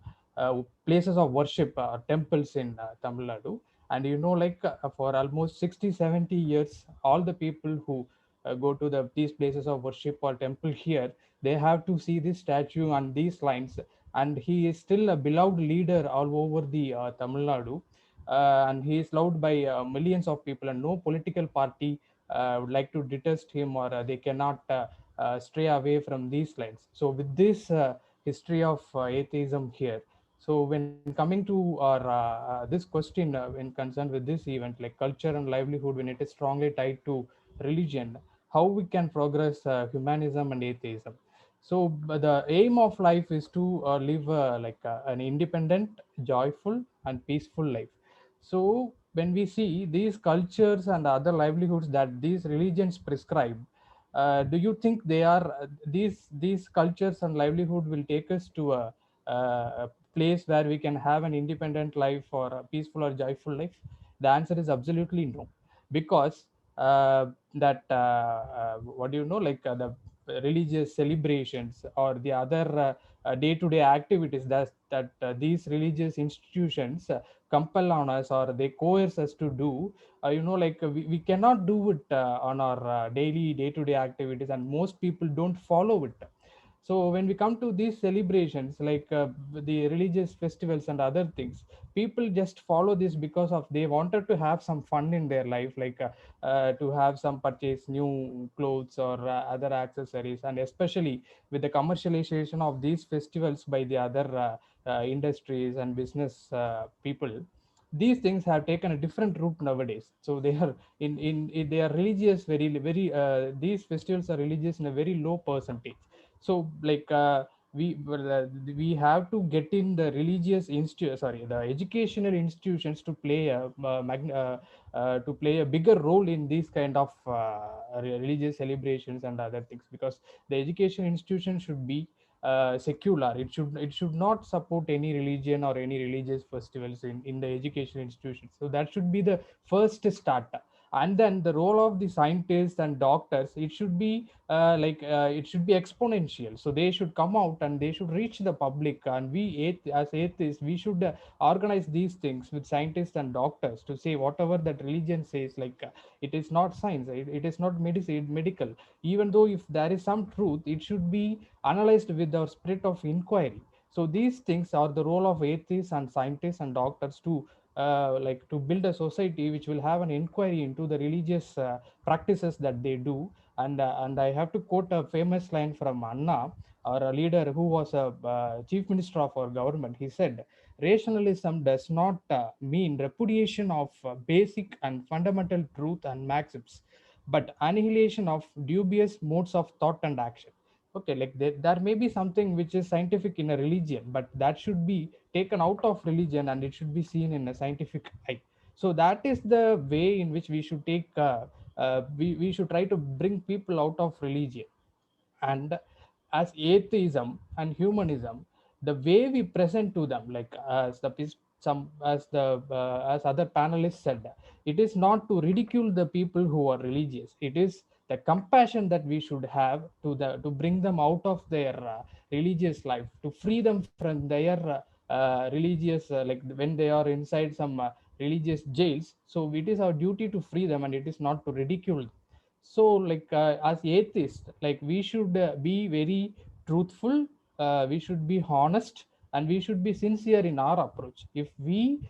places of worship, temples in Tamil Nadu. And you know, like for almost 60, 70 years, all the people who go to these places of worship or temple here, they have to see this statue and these lines. And he is still a beloved leader all over the Tamil Nadu. And he is loved by millions of people, and no political party would like to detest him, or they cannot stray away from these lines. So with this history of atheism here, so when coming to our this question when concerned with this event, like culture and livelihood, when it is strongly tied to religion, how we can progress humanism and atheism. So the aim of life is to live an independent, joyful, and peaceful life. So when we see these cultures and other livelihoods that these religions prescribe, do you think they are these cultures and livelihood will take us to a place where we can have an independent life or a peaceful or joyful life? The answer is absolutely no, because that what do you know, like the religious celebrations or the other day-to-day activities that these religious institutions compel on us, or they coerce us to do, you know, like we cannot do it on our daily day-to-day activities, and most people don't follow it. So when we come to these celebrations, like the religious festivals and other things, people just follow this because of they wanted to have some fun in their life, like to have some purchase new clothes or other accessories. And especially with the commercialization of these festivals by the other industries and business people, these things have taken a different route nowadays. So they are in they are religious, these festivals are religious in a very low percentage. So like we have to get in the the educational institutions to play to play a bigger role in these kind of religious celebrations and other things, because the education institution should be secular. It should not support any religion or any religious festivals in the education institutions. So that should be the first start. And then the role of the scientists and doctors, it should be it should be exponential. So they should come out and they should reach the public, and we as atheists, we should organize these things with scientists and doctors to say whatever that religion says, it is not science, it is not medicine, medical. Even though if there is some truth, it should be analyzed with our spirit of inquiry. So these things are the role of atheists and scientists and doctors to to build a society which will have an inquiry into the religious practices that they do. And I have to quote a famous line from Anna, or a leader who was a chief minister of our government. He said, rationalism does not mean repudiation of basic and fundamental truth and maxims, but annihilation of dubious modes of thought and action. Okay, there may be something which is scientific in a religion, but that should be taken out of religion and it should be seen in a scientific eye. So that is the way in which we should take we should try to bring people out of religion. And as atheism and humanism, the way we present to them, as the some as the as other panelists said, it is not to ridicule the people who are religious. It is the compassion that we should have to bring them out of their religious life, to free them from their religious when they are inside some religious jails. So it is our duty to free them, and it is not to ridicule them. So as atheists, we should be very truthful, we should be honest, and we should be sincere in our approach. If we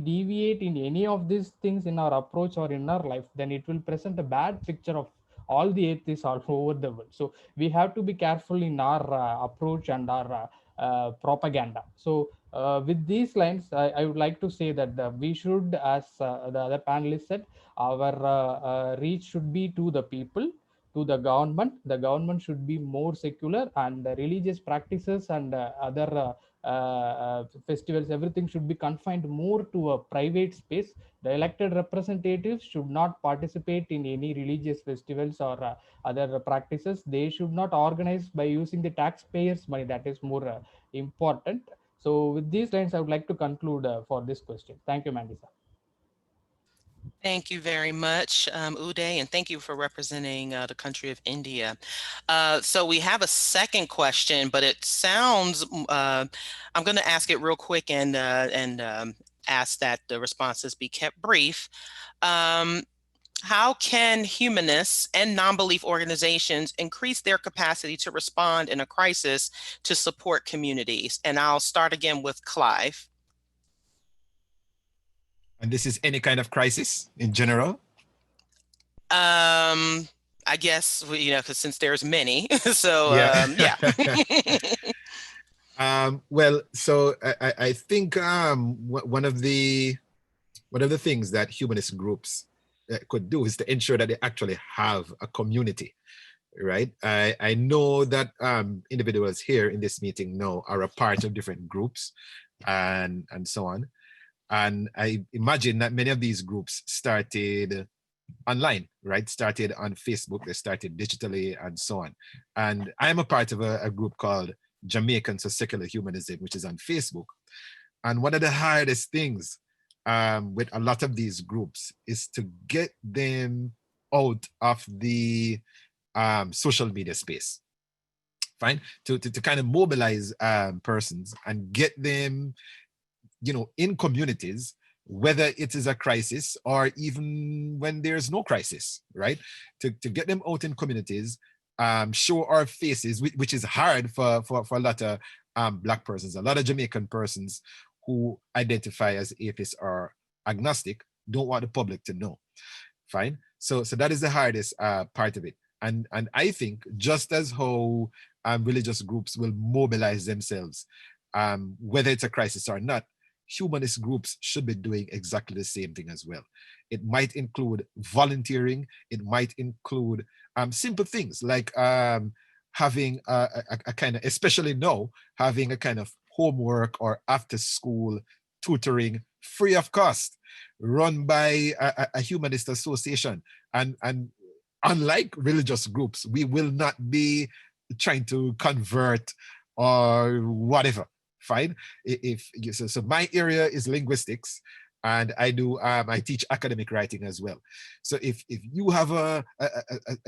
deviate in any of these things in our approach or in our life, then it will present a bad picture of all the atheists all over the world. So we have to be careful in our approach and our propaganda. So with these lines, I would like to say that we should, as the other panelists said, our reach should be to the people, to the government. The government should be more secular, and the religious practices and other festivals, everything should be confined more to a private space. The elected representatives should not participate in any religious festivals or other practices. They should not organize by using the taxpayers' money. That is more important. So with these lines, I would like to conclude for this question. Thank you, Mandisa. Thank you very much, Uday, and thank you for representing the country of India. So we have a second question, but it sounds, I'm going to ask it real quick and ask that the responses be kept brief. How can humanists and non-belief organizations increase their capacity to respond in a crisis to support communities? And I'll start again with Clive. And this is any kind of crisis in general? I guess, because since there's many, so yeah. Well, so I think one of the things that humanist groups could do is to ensure that they actually have a community, right? I know that individuals here in this meeting now are a part of different groups and so on. And I imagine that many of these groups started online, right? Started on Facebook, they started digitally and so on. And I'm a part of a group called Jamaicans for Secular Humanism, which is on Facebook. And one of the hardest things with a lot of these groups is to get them out of the social media space, fine? To kind of mobilize persons and get them, in communities, whether it is a crisis or even when there's no crisis, right? To get them out in communities, show our faces, which is hard for a lot of Black persons, a lot of Jamaican persons who identify as atheists or agnostic, don't want the public to know, fine? So that is the hardest part of it. And I think just as how religious groups will mobilize themselves, whether it's a crisis or not, humanist groups should be doing exactly the same thing as well. It might include volunteering. It might include simple things like having a kind of, especially now, having a kind of homework or after school tutoring free of cost, run by a humanist association. And unlike religious groups, we will not be trying to convert or whatever. Fine. So my area is linguistics, And I teach academic writing as well. So if you have a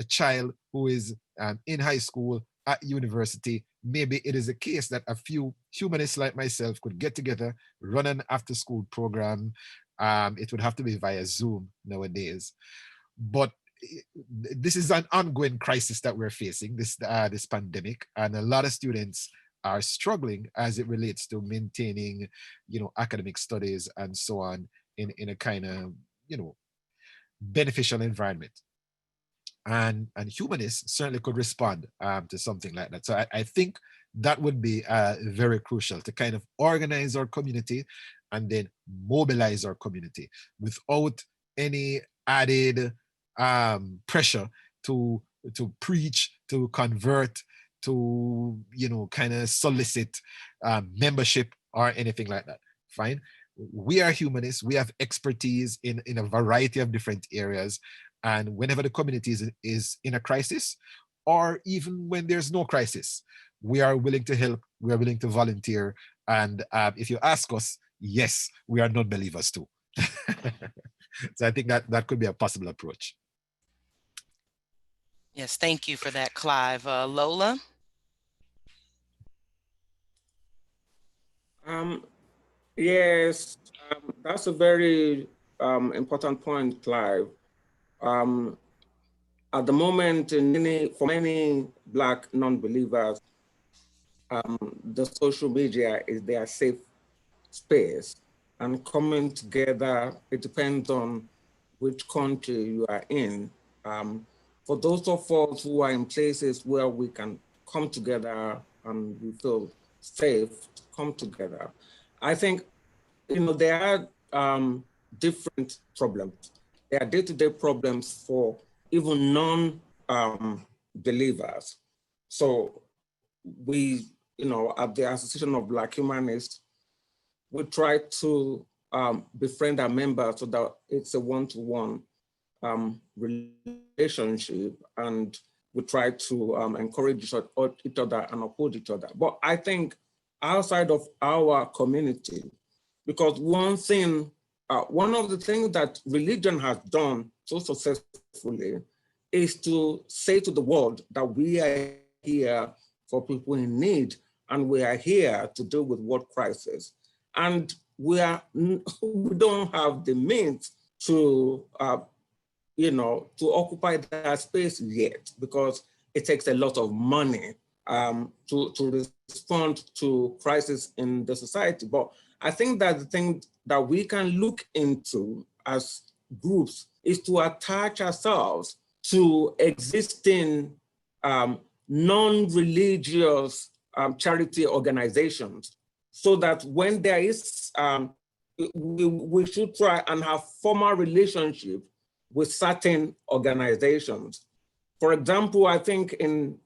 child who is in high school, at university, maybe it is a case that a few humanists like myself could get together, run an after school program. It would have to be via Zoom nowadays. But this is an ongoing crisis that we're facing, this pandemic, and a lot of students are struggling as it relates to maintaining, academic studies and so on in a kind of, beneficial environment. And humanists certainly could respond to something like that. So I think that would be very crucial to kind of organize our community and then mobilize our community without any added pressure to preach, to convert, to kind of solicit membership or anything like that. Fine. We are humanists. We have expertise in a variety of different areas. And whenever the community is in a crisis, or even when there's no crisis, we are willing to help, we are willing to volunteer. And if you ask us, yes, we are non-believers too. So I think that could be a possible approach. Yes, thank you for that, Clive. Lola? Yes, that's a very important point, Clive. At the moment, for many Black non-believers, the social media is their safe space, and coming together, it depends on which country you are in. For those of us who are in places where we can come together and we feel safe to come together, I think, there are different problems. There are day-to-day problems for even non-believers. So we, at the Association of Black Humanists, we try to befriend our members so that it's a one-to-one relationship, and we try to encourage each other and uphold each other. But I think outside of our community, because one of the things that religion has done so successfully is to say to the world that we are here for people in need, and we are here to deal with world crisis. And we don't have the means to, to occupy that space yet, because it takes a lot of money to respond to crisis in the society. But I think that the thing that we can look into as groups is to attach ourselves to existing non-religious charity organizations, so that when there is, we should try and have formal relationship with certain organizations. For example, I think in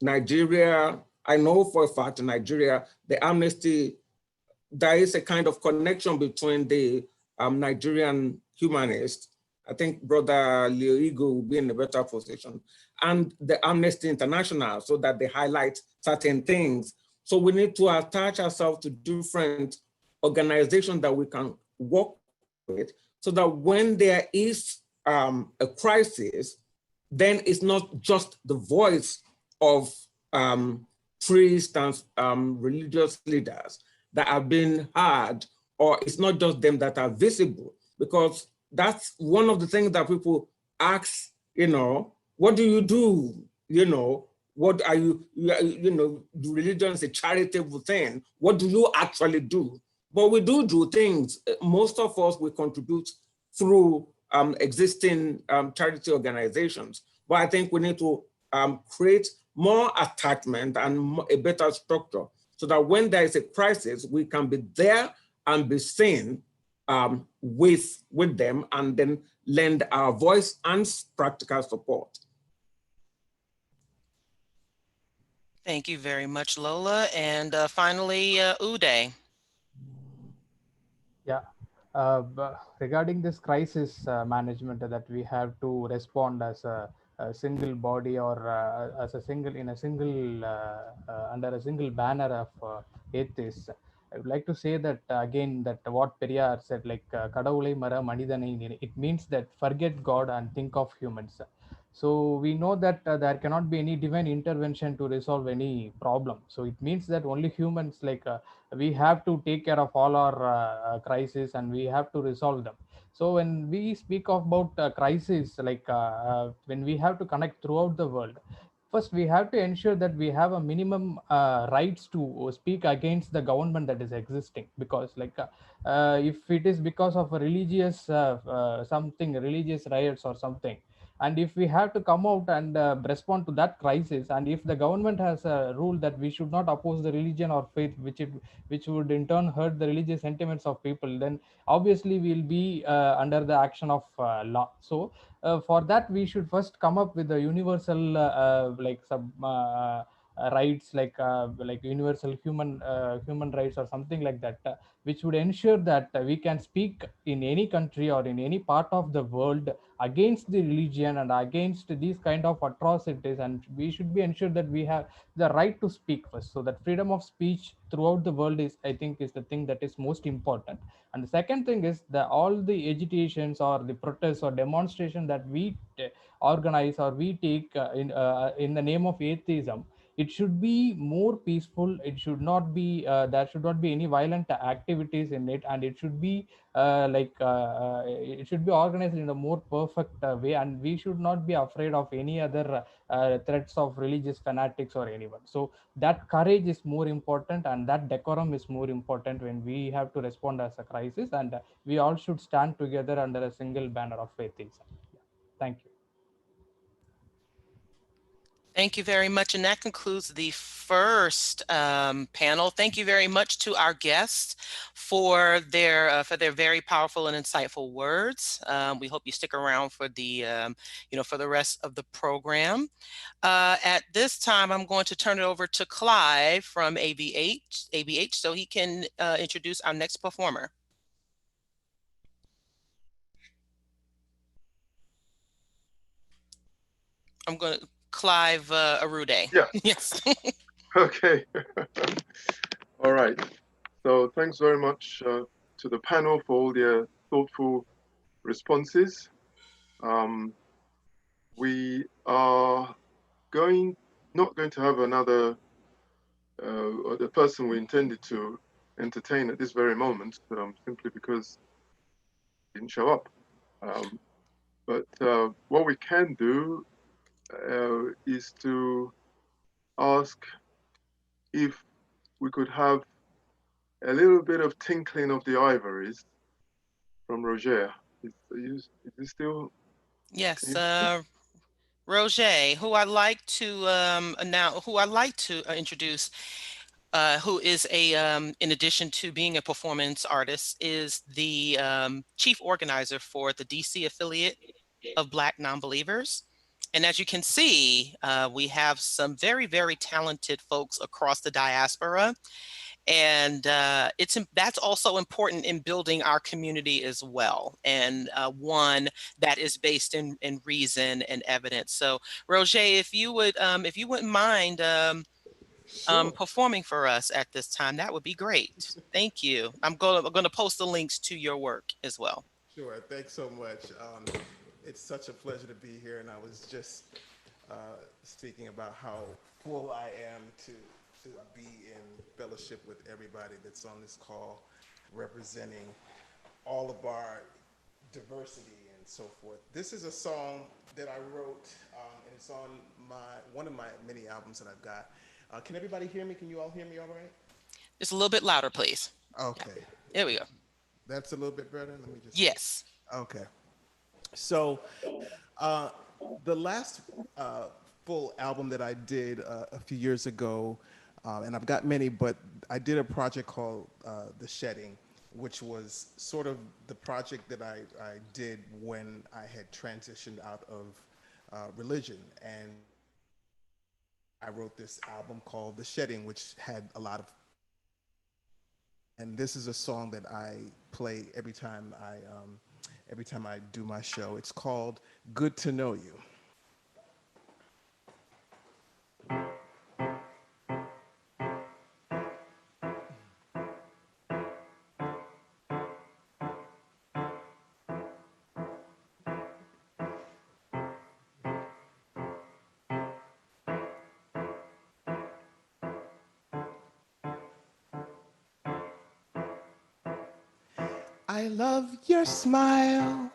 Nigeria, I know for a fact in Nigeria, the Amnesty, there is a kind of connection between the Nigerian humanists. I think Brother Leo Igo will be in a better position, and the Amnesty International, so that they highlight certain things. So we need to attach ourselves to different organizations that we can work with, so that when there is a crisis, then it's not just the voice of priests and religious leaders that have been heard, or it's not just them that are visible, because that's one of the things that people ask, what do you do? What are you, religion is a charitable thing. What do you actually do? But we do things. Most of us, we contribute through existing charity organizations. But I think we need to create more attachment and a better structure, so that when there is a crisis, we can be there and be seen with them, and then lend our voice and practical support. Thank you very much, Lola. And finally, Uday. Yeah. Regarding this crisis management, that we have to respond as a single body, or as a single under a single banner of atheists. I would like to say that again, that what Periyar said, like Kadavulai Mara Manidanai Ninu, it means that forget God and think of humans. So we know that there cannot be any divine intervention to resolve any problem. So it means that only humans, like we have to take care of all our crises and we have to resolve them. So when we speak about crisis, like when we have to connect throughout the world, first we have to ensure that we have a minimum rights to speak against the government that is existing, because like if it is because of a religious something, religious riots or something, and if we have to come out and respond to that crisis, and if the government has a rule that we should not oppose the religion or faith, which would in turn hurt the religious sentiments of people, then obviously we'll be under the action of law. So for that we should first come up with a universal like sub rights, like universal human rights or something like that, which would ensure that we can speak in any country or in any part of the world against the religion and against these kind of atrocities, and we should be ensured that we have the right to speak first. So that freedom of speech throughout the world is, I think, is the thing that is most important. And the second thing is that all the agitations or the protests or demonstration that we organize or we take in the name of atheism, it should be more peaceful. It should not be there should not be any violent activities in it, and it should be it should be organized in a more perfect way, and we should not be afraid of any other threats of religious fanatics or anyone. So that courage is more important, and that decorum is more important when we have to respond as a crisis, and we all should stand together under a single banner of atheism. Yeah. Thank you. Thank you very much. And that concludes the first panel. Thank you very much to our guests for their very powerful and insightful words. We hope you stick around for the for the rest of the program. At this time, I'm going to turn it over to Clive from ABH so he can introduce our next performer. I'm going to Clive Arude. Yeah. Yes. Okay. All right. So thanks very much to the panel for all their thoughtful responses. We are not going to have another, or the person we intended to entertain at this very moment, simply because he didn't show up. But what we can do is to ask if we could have a little bit of tinkling of the ivories from Roger. Is he still? Yes, Roger, who I'd like to introduce, who is in addition to being a performance artist, is the chief organizer for the DC affiliate of Black Nonbelievers. And as you can see, we have some very, very talented folks across the diaspora. And that's also important in building our community as well, and one that is based in reason and evidence. So, Roger, if you wouldn't mind Sure. performing for us at this time, that would be great. Thank you. I'm going to post the links to your work as well. Sure. Thanks so much. It's such a pleasure to be here, and I was just speaking about how full I am to be in fellowship with everybody that's on this call, representing all of our diversity and so forth. This is a song that I wrote, and it's on one of my many albums that I've got. Can everybody hear me? Can you all hear me all right? Just a little bit louder, please. Okay. Yeah. There we go. That's a little bit better? Let me just... Yes. Okay. So the last full album that I did a few years ago, and I've got many, but I did a project called The Shedding, which was sort of the project that I did when I had transitioned out of religion. And I wrote this album called The Shedding, which had a lot of... And this is a song that I play every time I do my show. It's called Good to Know You. I love your smile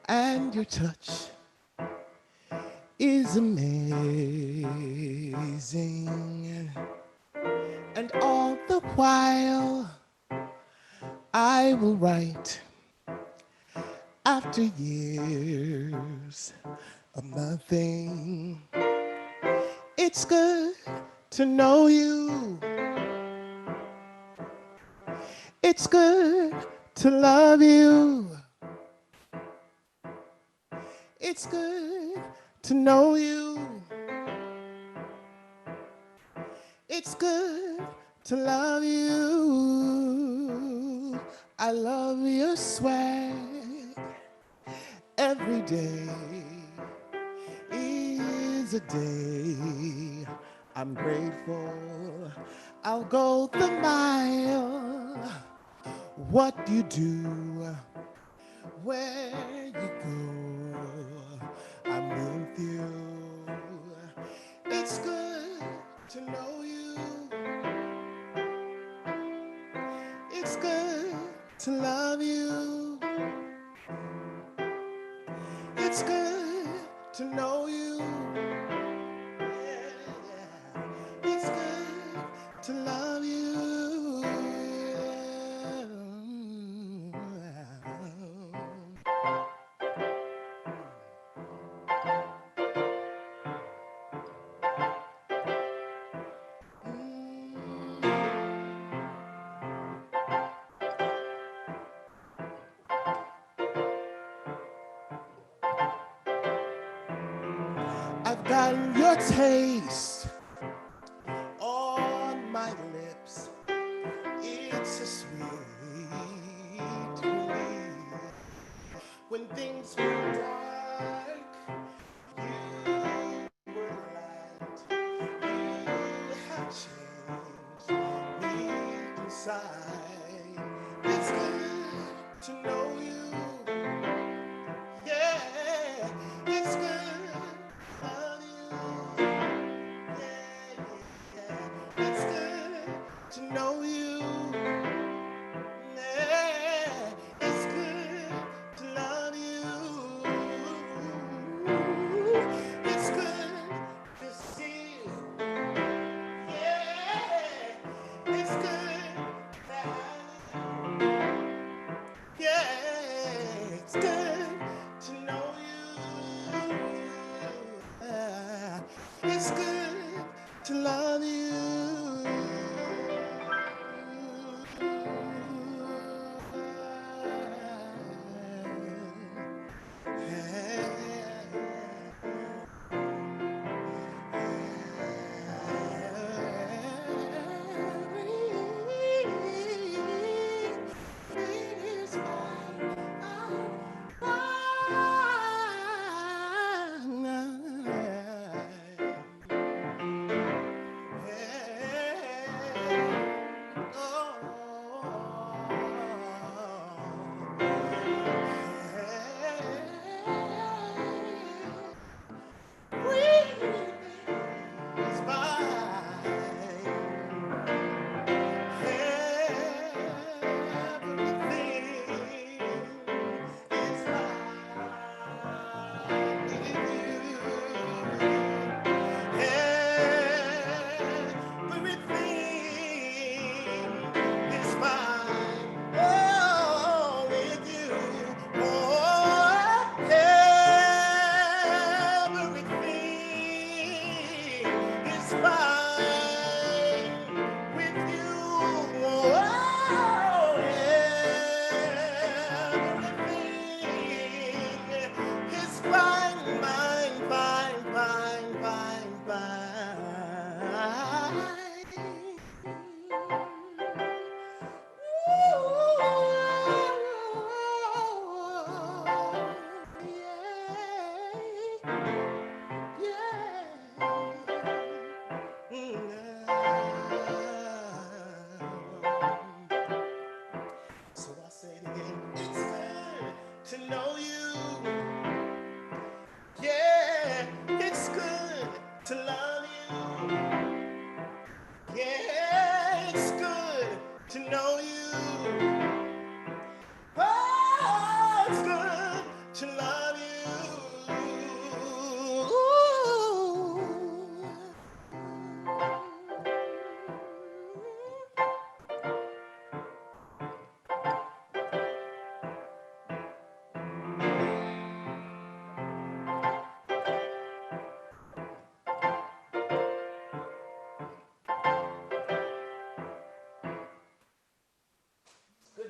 and your touch is amazing. And all the while I will write after years of nothing. It's good to know you. It's good to love you. It's good to know you. It's good to love you. I love your swag. Every day is a day. I'm grateful. I'll go the mile. What you do, where you go, I'm with you. It's good to know you. It's good to love you. It's good to know you. Yeah, yeah. It's good to love you. I've gotten your taste on my lips. It's a sweet relief. When things were dark, you were light. You have changed me inside. It's good to know you. Yeah, it's good to love you.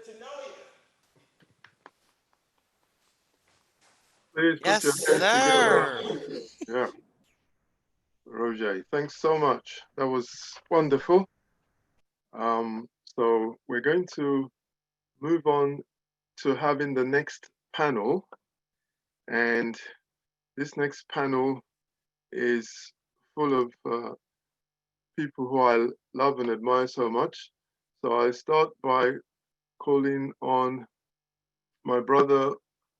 to know you. Please put Yes, your hands sir. together. Yeah. Roger, thanks so much. That was wonderful. So we're going to move on to having the next panel. And this next panel is full of people who I love and admire so much. So I start by calling on my brother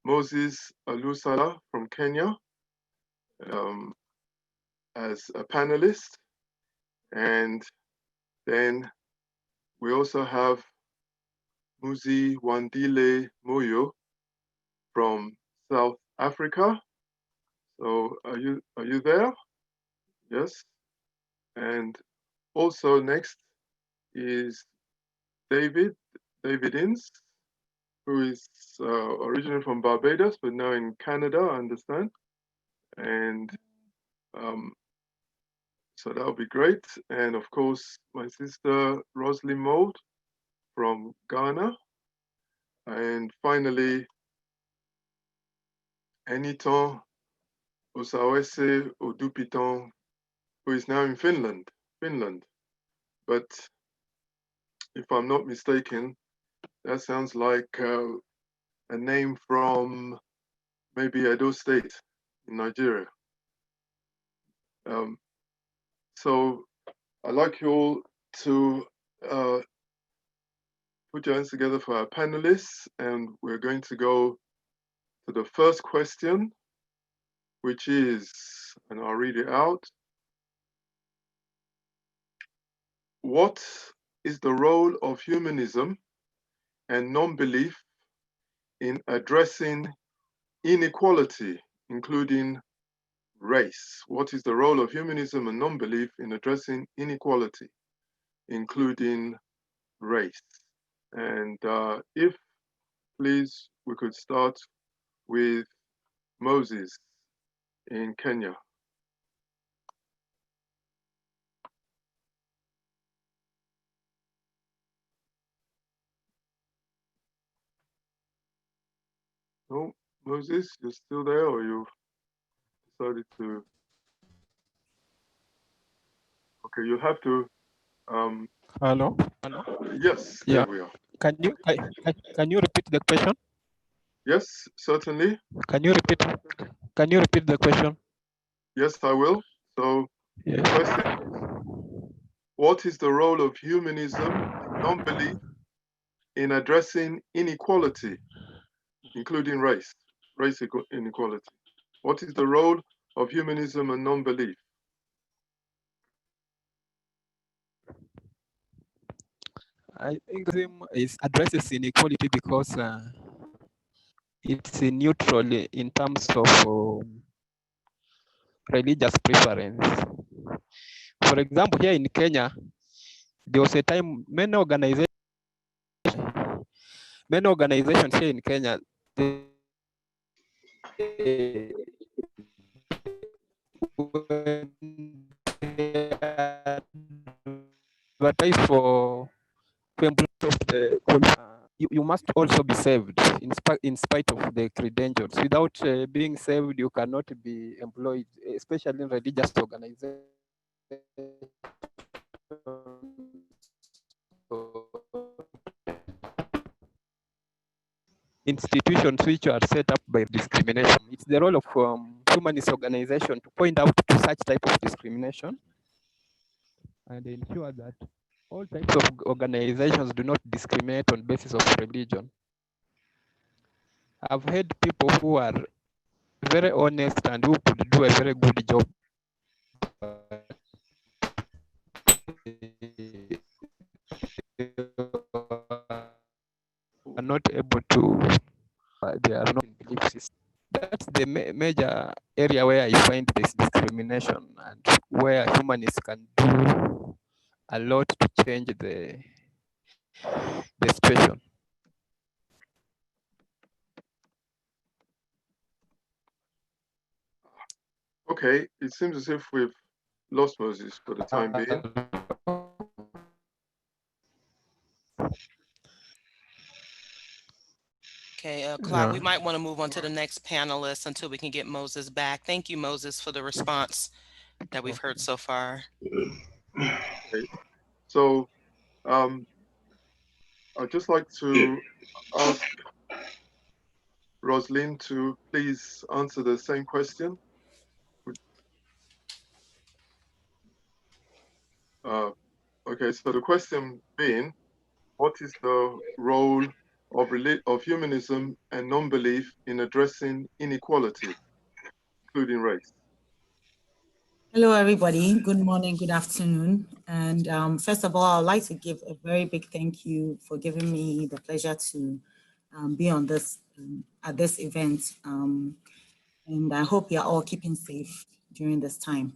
Moses Alusala from Kenya as a panelist. And then we also have Muzi Wandile Moyo from South Africa. So are you there? Yes. And also next is David Inns, who is originally from Barbados, but now in Canada, I understand. And so that'll be great. And of course, my sister Rosalie Mold from Ghana. And finally, Eniton Osawese Odupiton, who is now in Finland. But if I'm not mistaken, that sounds like a name from maybe Edo State in Nigeria. So I'd like you all to put your hands together for our panelists, and we're going to go to the first question, which is, and I'll read it out. What is the role of humanism and non-belief in addressing inequality, including race? What is the role of humanism and non-belief in addressing inequality, including race? And if, please, we could start with Moses in Kenya. No, Moses, you're still there, or you decided to? Okay, you have to. Hello. Yes, Yeah. there we are. Can you repeat the question? Yes, certainly. Can you repeat the question? Yes, I will. So, Yeah. the question is, what is the role of humanism and non-belief in addressing inequality, including race inequality? What is the role of humanism and non-belief? I think it addresses inequality because it's neutral in terms of religious preference. For example, here in Kenya, there was a time many organizations here in Kenya, they advertise for employees of the you must also be saved in spite of the credentials. Without being saved, you cannot be employed, especially in religious organizations. Institutions which are set up by discrimination. It's the role of humanist organization to point out to such type of discrimination and ensure that all types of organizations do not discriminate on basis of religion. I've heard people who are very honest and who could do a very good job. Are not able to, they are not in belief system. That's the major area where I find this discrimination and where humanists can do a lot to change the situation. Okay, it seems as if we've lost Moses for the time being. Okay, Clyde, we might want to move on to the next panelist until we can get Moses back. Thank you, Moses, for the response that we've heard so far. Okay. So I'd just like to ask Roslyn to please answer the same question. Okay, so the question being, what is the role of humanism and non-belief in addressing inequality, including race? Hello, everybody. Good morning, good afternoon. And first of all, I'd like to give a very big thank you for giving me the pleasure to be on this at this event. And I hope you're all keeping safe during this time.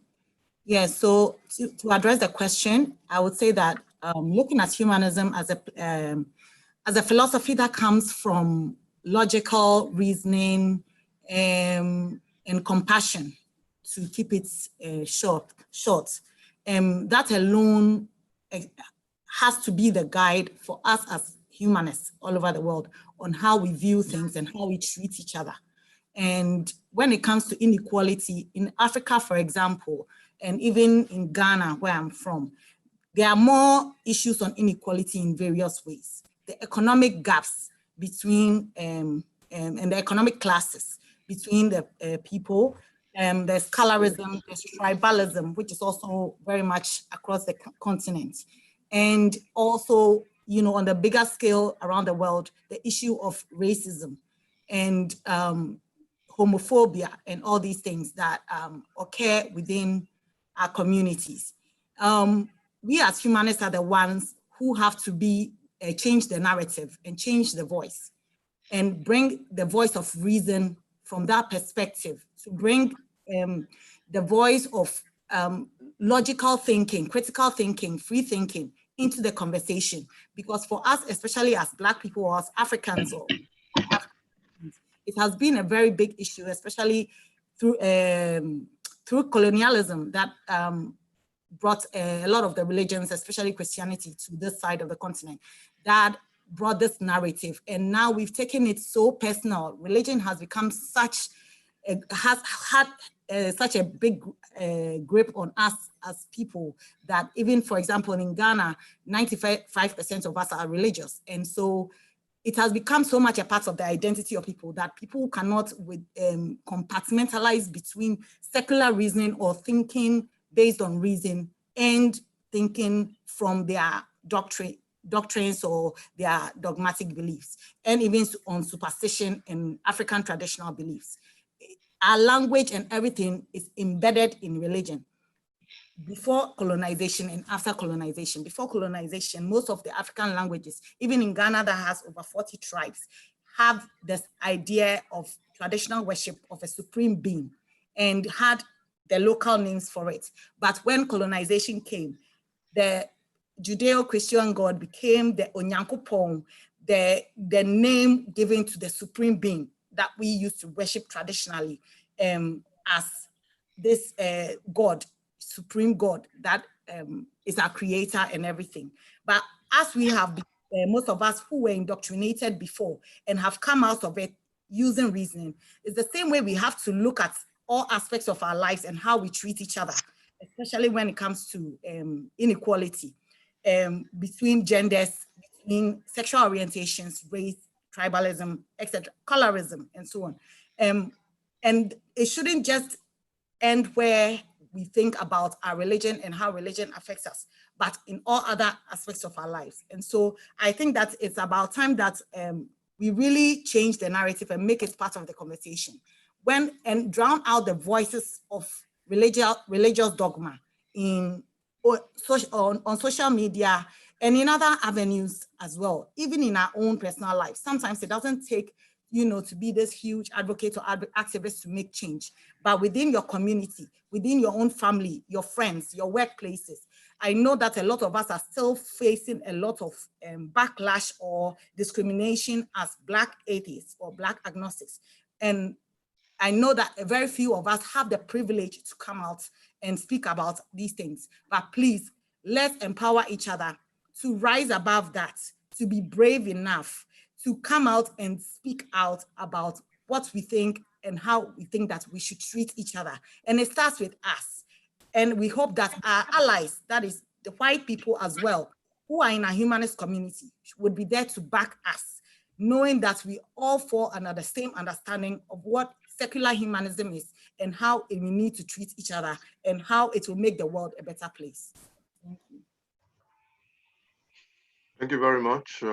Yeah, so to address the question, I would say that looking at humanism as a philosophy that comes from logical reasoning and compassion, to keep it short, that alone has to be the guide for us as humanists all over the world on how we view things and how we treat each other. And when it comes to inequality in Africa, for example, and even in Ghana, where I'm from, there are more issues on inequality in various ways. The economic gaps between, and the economic classes between the people, there's colorism, there's tribalism, which is also very much across the continent. And also, you know, on the bigger scale around the world, the issue of racism and homophobia and all these things that occur within our communities. We as humanists are the ones who have to change the narrative and change the voice and bring the voice of reason from that perspective, to bring the voice of logical thinking, critical thinking, free thinking into the conversation. Because for us, especially as Black people or as Africans, it has been a very big issue, especially through colonialism that brought a lot of the religions, especially Christianity, to this side of the continent, that brought this narrative. And now we've taken it so personal. Religion has become such a big grip on us as people that even, for example, in Ghana, 95% of us are religious. And so it has become so much a part of the identity of people that people cannot compartmentalize between secular reasoning or thinking based on reason and thinking from their doctrines or their dogmatic beliefs, and even on superstition and African traditional beliefs. Our language and everything is embedded in religion. Before colonization and after colonization. Before colonization, most of the African languages, even in Ghana that has over 40 tribes, have this idea of traditional worship of a supreme being and had the local names for it. But when colonization came, the Judeo-Christian God became the Onyankopon, the name given to the supreme being that we used to worship traditionally as this God, supreme God that is our creator and everything. But as we have, most of us who were indoctrinated before and have come out of it using reasoning, it's the same way we have to look at all aspects of our lives and how we treat each other, especially when it comes to inequality between genders, between sexual orientations, race, tribalism, etc., colorism, and so on. And it shouldn't just end where we think about our religion and how religion affects us, but in all other aspects of our lives. And so I think that it's about time that we really change the narrative and make it part of the conversation and drown out the voices of religious dogma on social media and in other avenues as well, even in our own personal life. Sometimes it doesn't take, to be this huge advocate or activist to make change, but within your community, within your own family, your friends, your workplaces. I know that a lot of us are still facing a lot of backlash or discrimination as Black atheists or Black agnostics. And I know that a very few of us have the privilege to come out and speak about these things, but please, let's empower each other to rise above that, to be brave enough to come out and speak out about what we think and how we think that we should treat each other. And it starts with us. And we hope that our allies, that is the white people as well, who are in our humanist community, would be there to back us, knowing that we all fall under the same understanding of what secular humanism is and how we need to treat each other and how it will make the world a better place. Thank you. Thank you very much,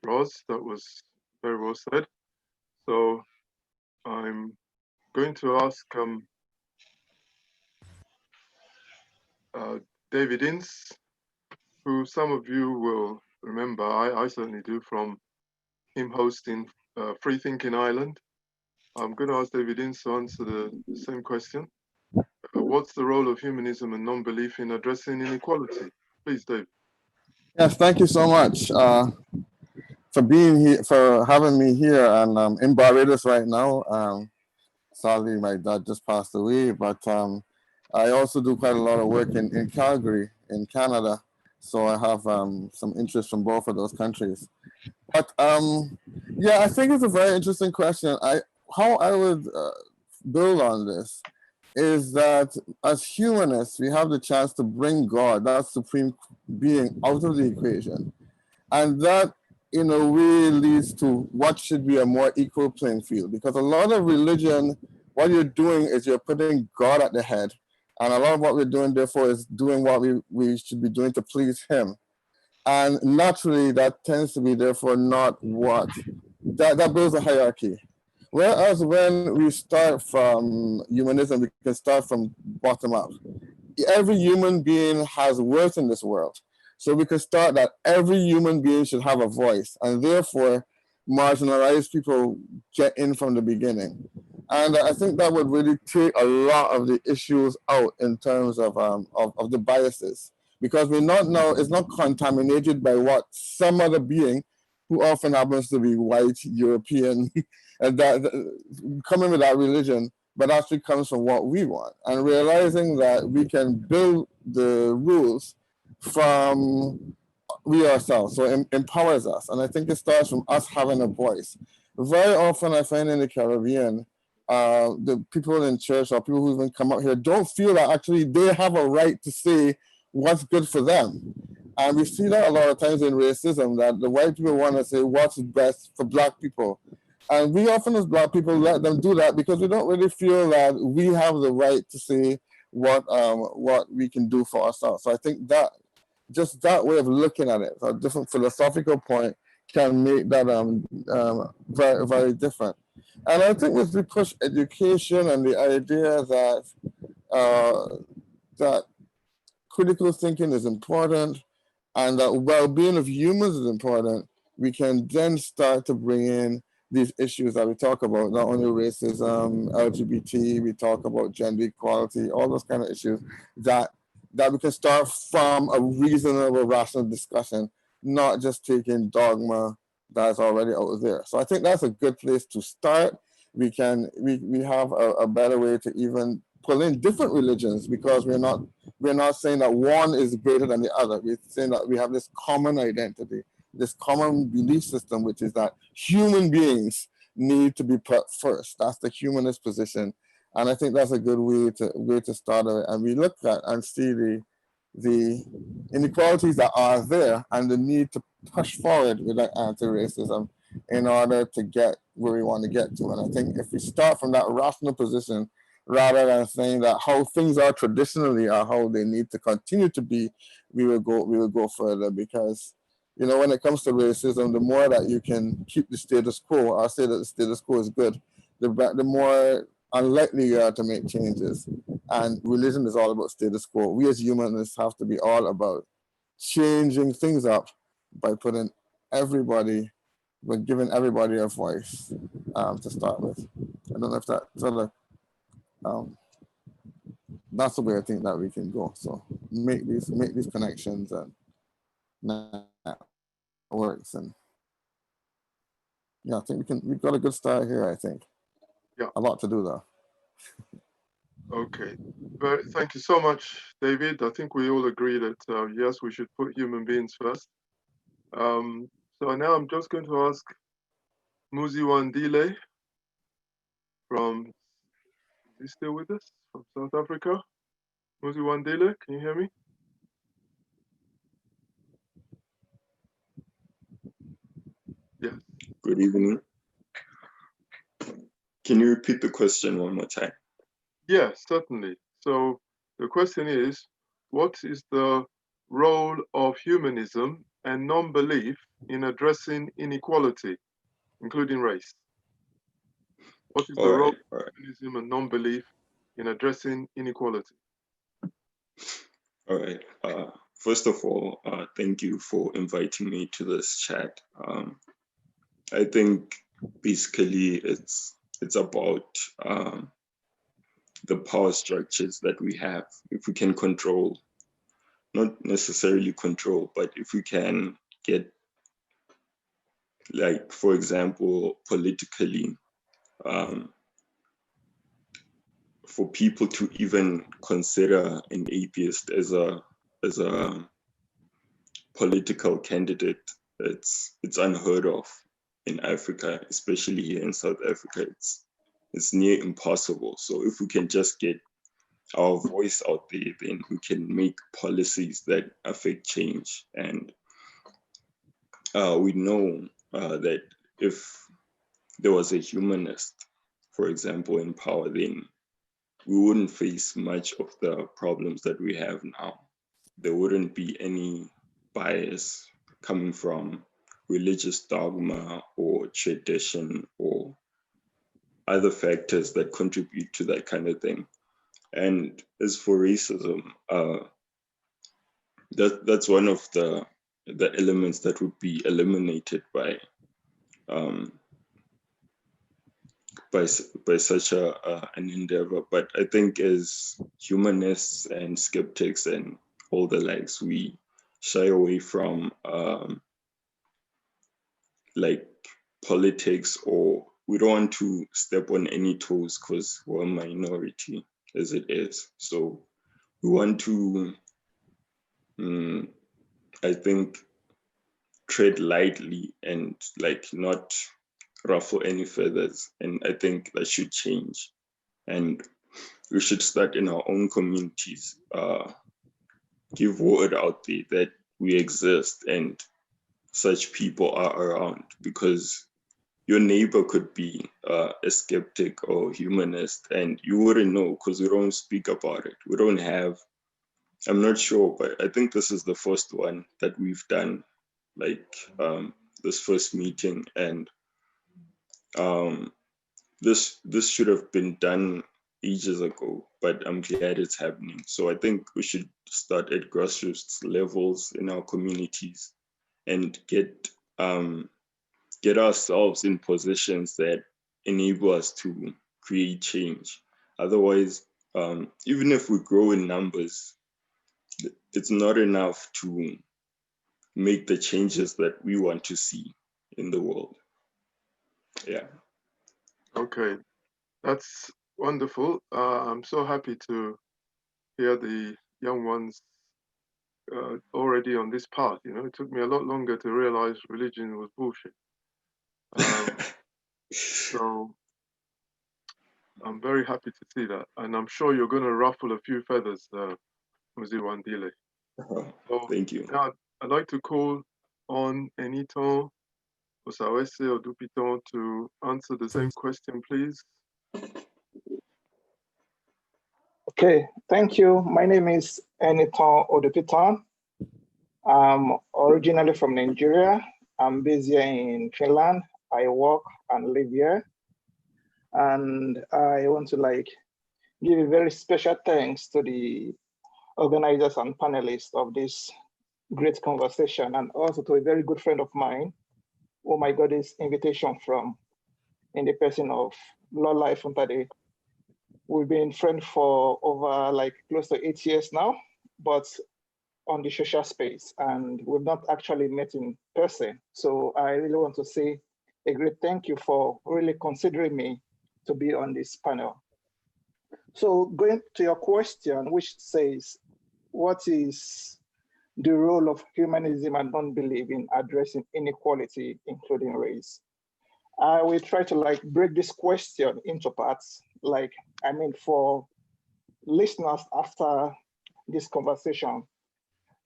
Roz. That was very well said. So I'm going to ask David Ince, who some of you will remember, I certainly do, from him hosting Free Thinking Ireland. I'm going to ask David Ince to answer the same question. What's the role of humanism and non-belief in addressing inequality? Please, Dave. Yes, thank you so much for being here, for having me here. And I'm in Barbados right now. Sadly, my dad just passed away, but I also do quite a lot of work in Calgary, in Canada. So I have some interest from both of those countries. But yeah, I think it's a very interesting question. How I would build on this is that as humanists, we have the chance to bring God, that supreme being, out of the equation. And that, in a way, leads to what should be a more equal playing field. Because a lot of religion, what you're doing is you're putting God at the head. And a lot of what we're doing, therefore, is doing what we should be doing to please him. And naturally, that tends to be, therefore, not what, that builds a hierarchy. Whereas when we start from humanism, we can start from bottom up. Every human being has worth in this world. So we can start that every human being should have a voice, and therefore marginalized people get in from the beginning. And I think that would really take a lot of the issues out in terms of the biases, because we're not now, it's not contaminated by what some other being, who often happens to be white, European, and that coming with that religion, but actually comes from what we want. And realizing that we can build the rules from we ourselves, so it empowers us. And I think it starts from us having a voice. Very often I find in the Caribbean, the people in church or people who even come out here don't feel that actually they have a right to say what's good for them. And we see that a lot of times in racism, that the white people want to say what's best for Black people. And we often as Black people let them do that because we don't really feel that we have the right to say what we can do for ourselves. So I think that just that way of looking at it, a different philosophical point, can make that very, very different. And I think as we push education and the idea that that critical thinking is important and that well-being of humans is important, we can then start to bring in these issues that we talk about, not only racism, LGBT, we talk about gender equality, all those kind of issues that we can start from a reasonable, rational discussion, not just taking dogma that's already out there. So I think that's a good place to start. We have a better way to even pull in different religions, because we're not saying that one is greater than the other. We're saying that we have this common identity, this common belief system, which is that human beings need to be put first. That's the humanist position. And I think that's a good way to start it. And we look at and see the inequalities that are there and the need to push forward with that anti-racism in order to get where we want to get to. And I think if we start from that rational position, rather than saying that how things are traditionally are how they need to continue to be, we will go further. Because, you know, when it comes to racism, the more that you can keep the status quo, or say that the status quo is good, the more unlikely you are to make changes. And religion is all about status quo. We as humanists have to be all about changing things up by putting everybody, by giving everybody a voice to start with. I don't know if that sort of, that's the way I think that we can go. So make these connections and networks, and yeah, I think we've got a good start here. I think. Yeah. A lot to do though. Okay, thank you so much, David. I think we all agree that yes, we should put human beings first. So now I'm just going to ask Muziwandile from, is he still with us? From South Africa? Muziwandile, can you hear me? Yes. Good evening. Can you repeat the question one more time? Yes, certainly. So the question is, what is the role of humanism and non-belief in addressing inequality, including race? What is the role of humanism and non-belief in addressing inequality? All right. First of all, thank you for inviting me to this chat. I think basically it's about the power structures that we have. If we can control, not necessarily control, but if we can get, like, for example, politically, for people to even consider an atheist as a political candidate, it's unheard of in Africa, especially here in South Africa. It's near impossible. So if we can just get our voice out there, then we can make policies that affect change. And we know that if there was a humanist, for example, in power, then we wouldn't face much of the problems that we have now. There wouldn't be any bias coming from religious dogma or tradition or other factors that contribute to that kind of thing. And as for racism, that's one of the elements that would be eliminated by such an endeavor. But I think as humanists and skeptics and all the likes, we shy away from like politics, or we don't want to step on any toes because we're a minority as it is. So we want to, I think, tread lightly and like not ruffle any feathers. And I think that should change. And we should start in our own communities, give word out there that we exist and such people are around, because your neighbor could be a skeptic or humanist and you wouldn't know because we don't speak about it. We don't have, I'm not sure, but I think this is the first one that we've done, like this first meeting. And this should have been done ages ago, but I'm glad it's happening. So I think we should start at grassroots levels in our communities and get ourselves in positions that enable us to create change. Otherwise, even if we grow in numbers, it's not enough to make the changes that we want to see in the world. Yeah. Okay, that's wonderful. I'm so happy to hear the young ones already on this path. You know, it took me a lot longer to realize religion was bullshit. So I'm very happy to see that, and I'm sure you're going to ruffle a few feathers, Muziwandile. So thank you. Now I'd like to call on Eniton, Osawese, or Dupiton to answer the same question, please. Okay, thank you. My name is Eniton Odupiton. I'm originally from Nigeria. I'm based here in Finland. I work and live here. And I want to give a very special thanks to the organizers and panelists of this great conversation, and also to a very good friend of mine whom I got this invitation from, in the person of Lola Ifuntade. We've been friends for over close to 8 years now, but on the social space, and we've not actually met in person. So I really want to say a great thank you for really considering me to be on this panel. So going to your question, which says, what is the role of humanism and non-belief in addressing inequality, including race? I will try to like break this question into parts. Like, I mean, for listeners after this conversation,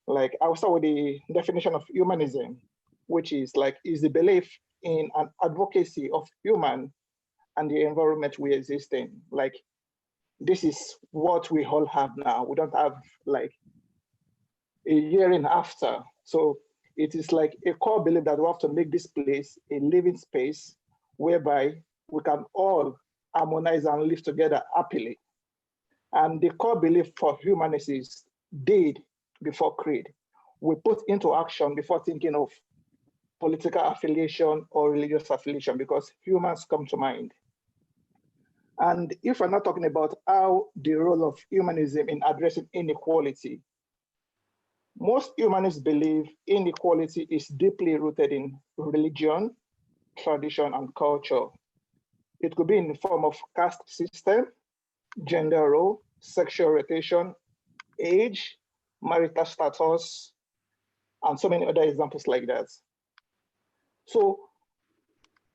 like I will start with the definition of humanism, which is the belief in an advocacy of human and the environment we exist in. Like, this is what we all have now. We don't have like a year and after. So it is like a core belief that we have to make this place a living space whereby we can all harmonize and live together happily. And the core belief for humanists is did before creed. We put into action before thinking of political affiliation or religious affiliation, because humans come to mind. And if we're not talking about how the role of humanism in addressing inequality, most humanists believe inequality is deeply rooted in religion, tradition, and culture. It could be in the form of caste system, gender role, sexual orientation, age, marital status, and so many other examples like that. So,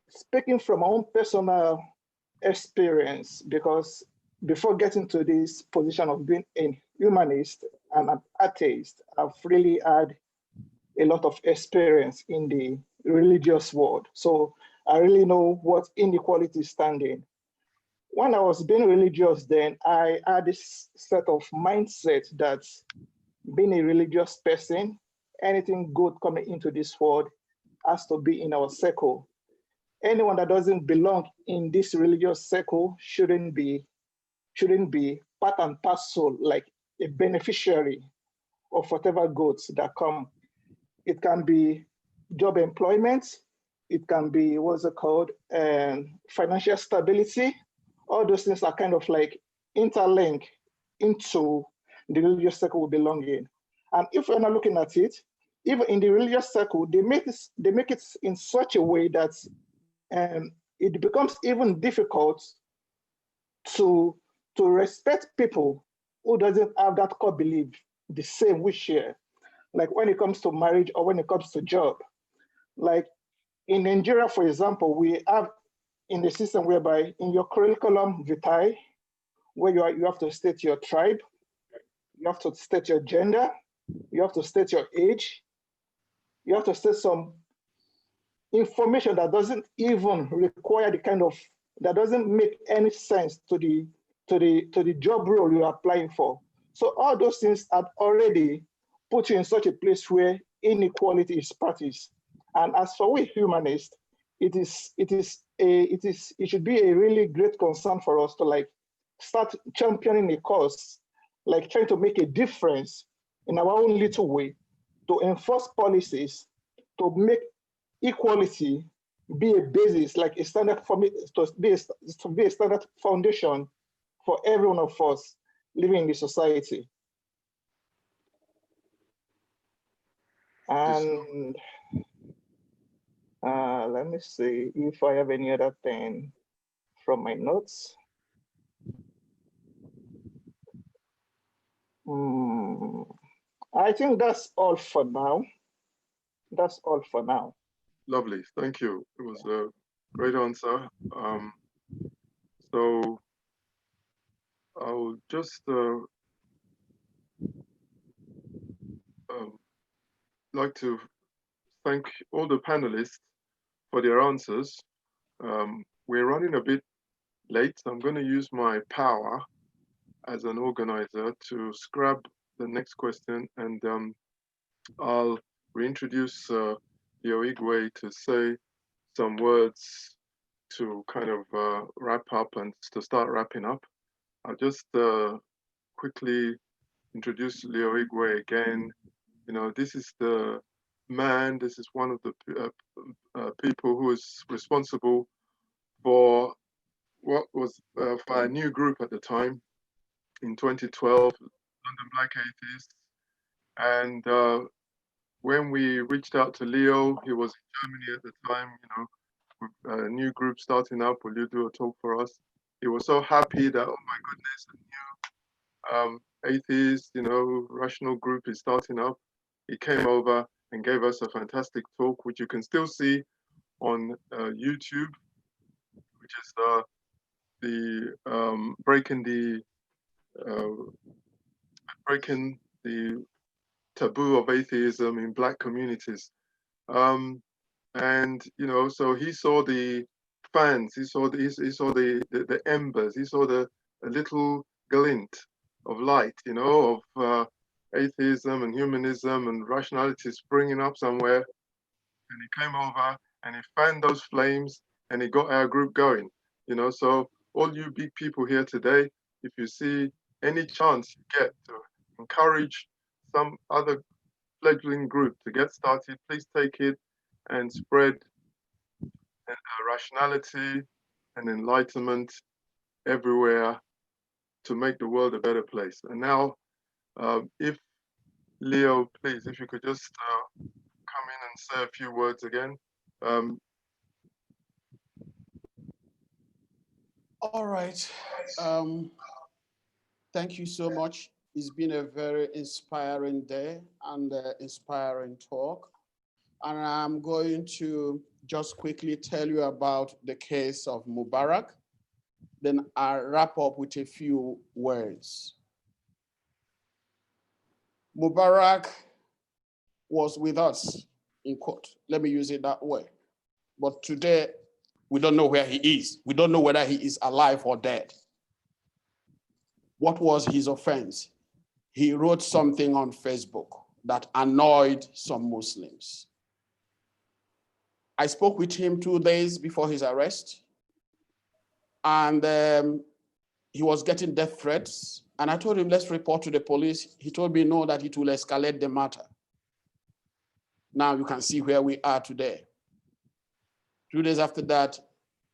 speaking from my own personal experience, because before getting to this position of being a humanist and an atheist, I've really had a lot of experience in the religious world. So I really know what inequality is standing. When I was being religious then, I had this set of mindset that being a religious person, anything good coming into this world has to be in our circle. Anyone that doesn't belong in this religious circle shouldn't be part and parcel, like a beneficiary of whatever goods that come. It can be job employment, it can be, what's it called, financial stability. All those things are kind of like interlinked into the religious circle we belong in. And if we're not looking at it, even in the religious circle, they make it in such a way that it becomes even difficult to respect people who doesn't have that core belief the same we share. Like when it comes to marriage or when it comes to job. Like in Nigeria, for example, we have in the system whereby in your curriculum vitae, where you have to state your tribe, you have to state your gender, you have to state your age, you have to state some information that doesn't even require the kind of, that doesn't make any sense to the job role you're applying for. So all those things have already put you in such a place where inequality is practiced. And as for we humanists, it should be a really great concern for us to like start championing a cause, like trying to make a difference in our own little way, to enforce policies, to make equality be a basis, like a standard for me, to be a standard foundation for every one of us living in the society. And let me see if I have any other thing from my notes. I think that's all for now. That's all for now. Lovely, thank you. It was a great answer. So I'll just like to thank all the panelists for their answers. We're running a bit late, so I'm going to use my power as an organizer to scrap the next question, and I'll reintroduce Leo Igwe to say some words to kind of wrap up and to start wrapping up. I'll just quickly introduce Leo Igwe again. You know, this is the man, this is one of the people who is responsible for what was for a new group at the time in 2012, London Black Atheists. And when we reached out to Leo, he was in Germany at the time, you know, with a new group starting up. Will you do a talk for us? He was so happy that, oh my goodness, a new atheist, you know, rational group is starting up. He came over and gave us a fantastic talk, which you can still see on YouTube. is breaking the taboo of atheism in Black communities. And so he saw the fans, he saw the embers, he saw a little glint of light, of atheism and humanism and rationality springing up somewhere. And he came over and he fanned those flames and he got our group going. So all you big people here today, if you see any chance you get to encourage some other fledgling group to get started, please take it and spread rationality and enlightenment everywhere to make the world a better place. And now, if Leo, please, if you could just come in and say a few words again. All right. Thank you so much. It's been a very inspiring day and inspiring talk. And I'm going to just quickly tell you about the case of Mubarak. Then I'll wrap up with a few words. Mubarak was with us in court. Let me use it that way. But today, we don't know where he is. We don't know whether he is alive or dead. What was his offense? He wrote something on Facebook that annoyed some Muslims. I spoke with him 2 days before his arrest, and he was getting death threats. And I told him, let's report to the police. He told me, no, that it will escalate the matter. Now you can see where we are today. 2 days after that,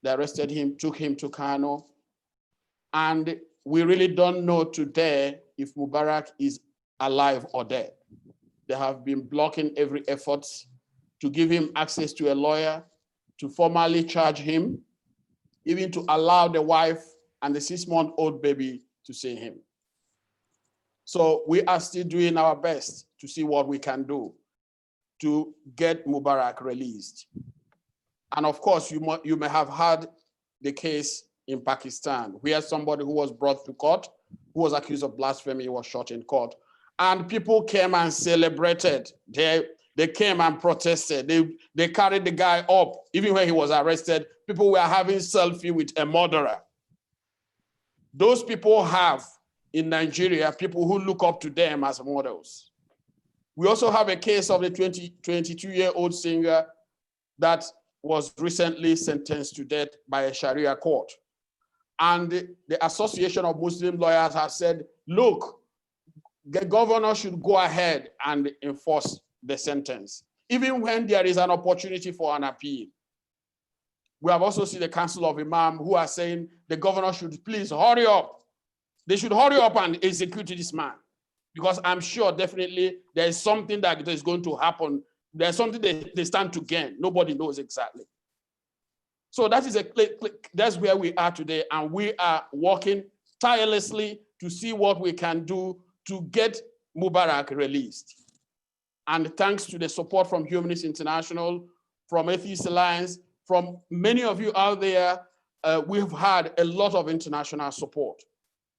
they arrested him, took him to Kano. And we really don't know today if Mubarak is alive or dead. They have been blocking every effort to give him access to a lawyer, to formally charge him, even to allow the wife and the 6-month-old baby to see him. So we are still doing our best to see what we can do to get Mubarak released. And of course, you may have heard the case in Pakistan, where somebody who was brought to court, who was accused of blasphemy, was shot in court. And people came and celebrated. They came and protested. They carried the guy up. Even when he was arrested, people were having selfie with a murderer. Those people have, in Nigeria, people who look up to them as models. We also have a case of the 22-year-old singer that was recently sentenced to death by a Sharia court. And the Association of Muslim Lawyers has said, look, the governor should go ahead and enforce the sentence, even when there is an opportunity for an appeal. We have also seen the Council of Imam who are saying the governor should please hurry up. They should hurry up and execute this man, because I'm sure definitely there is something that is going to happen. There's something they stand to gain. Nobody knows exactly. So that is that's where we are today, and we are working tirelessly to see what we can do to get Mubarak released. And thanks to the support from Humanist International, from Atheist Alliance, from many of you out there, we've had a lot of international support.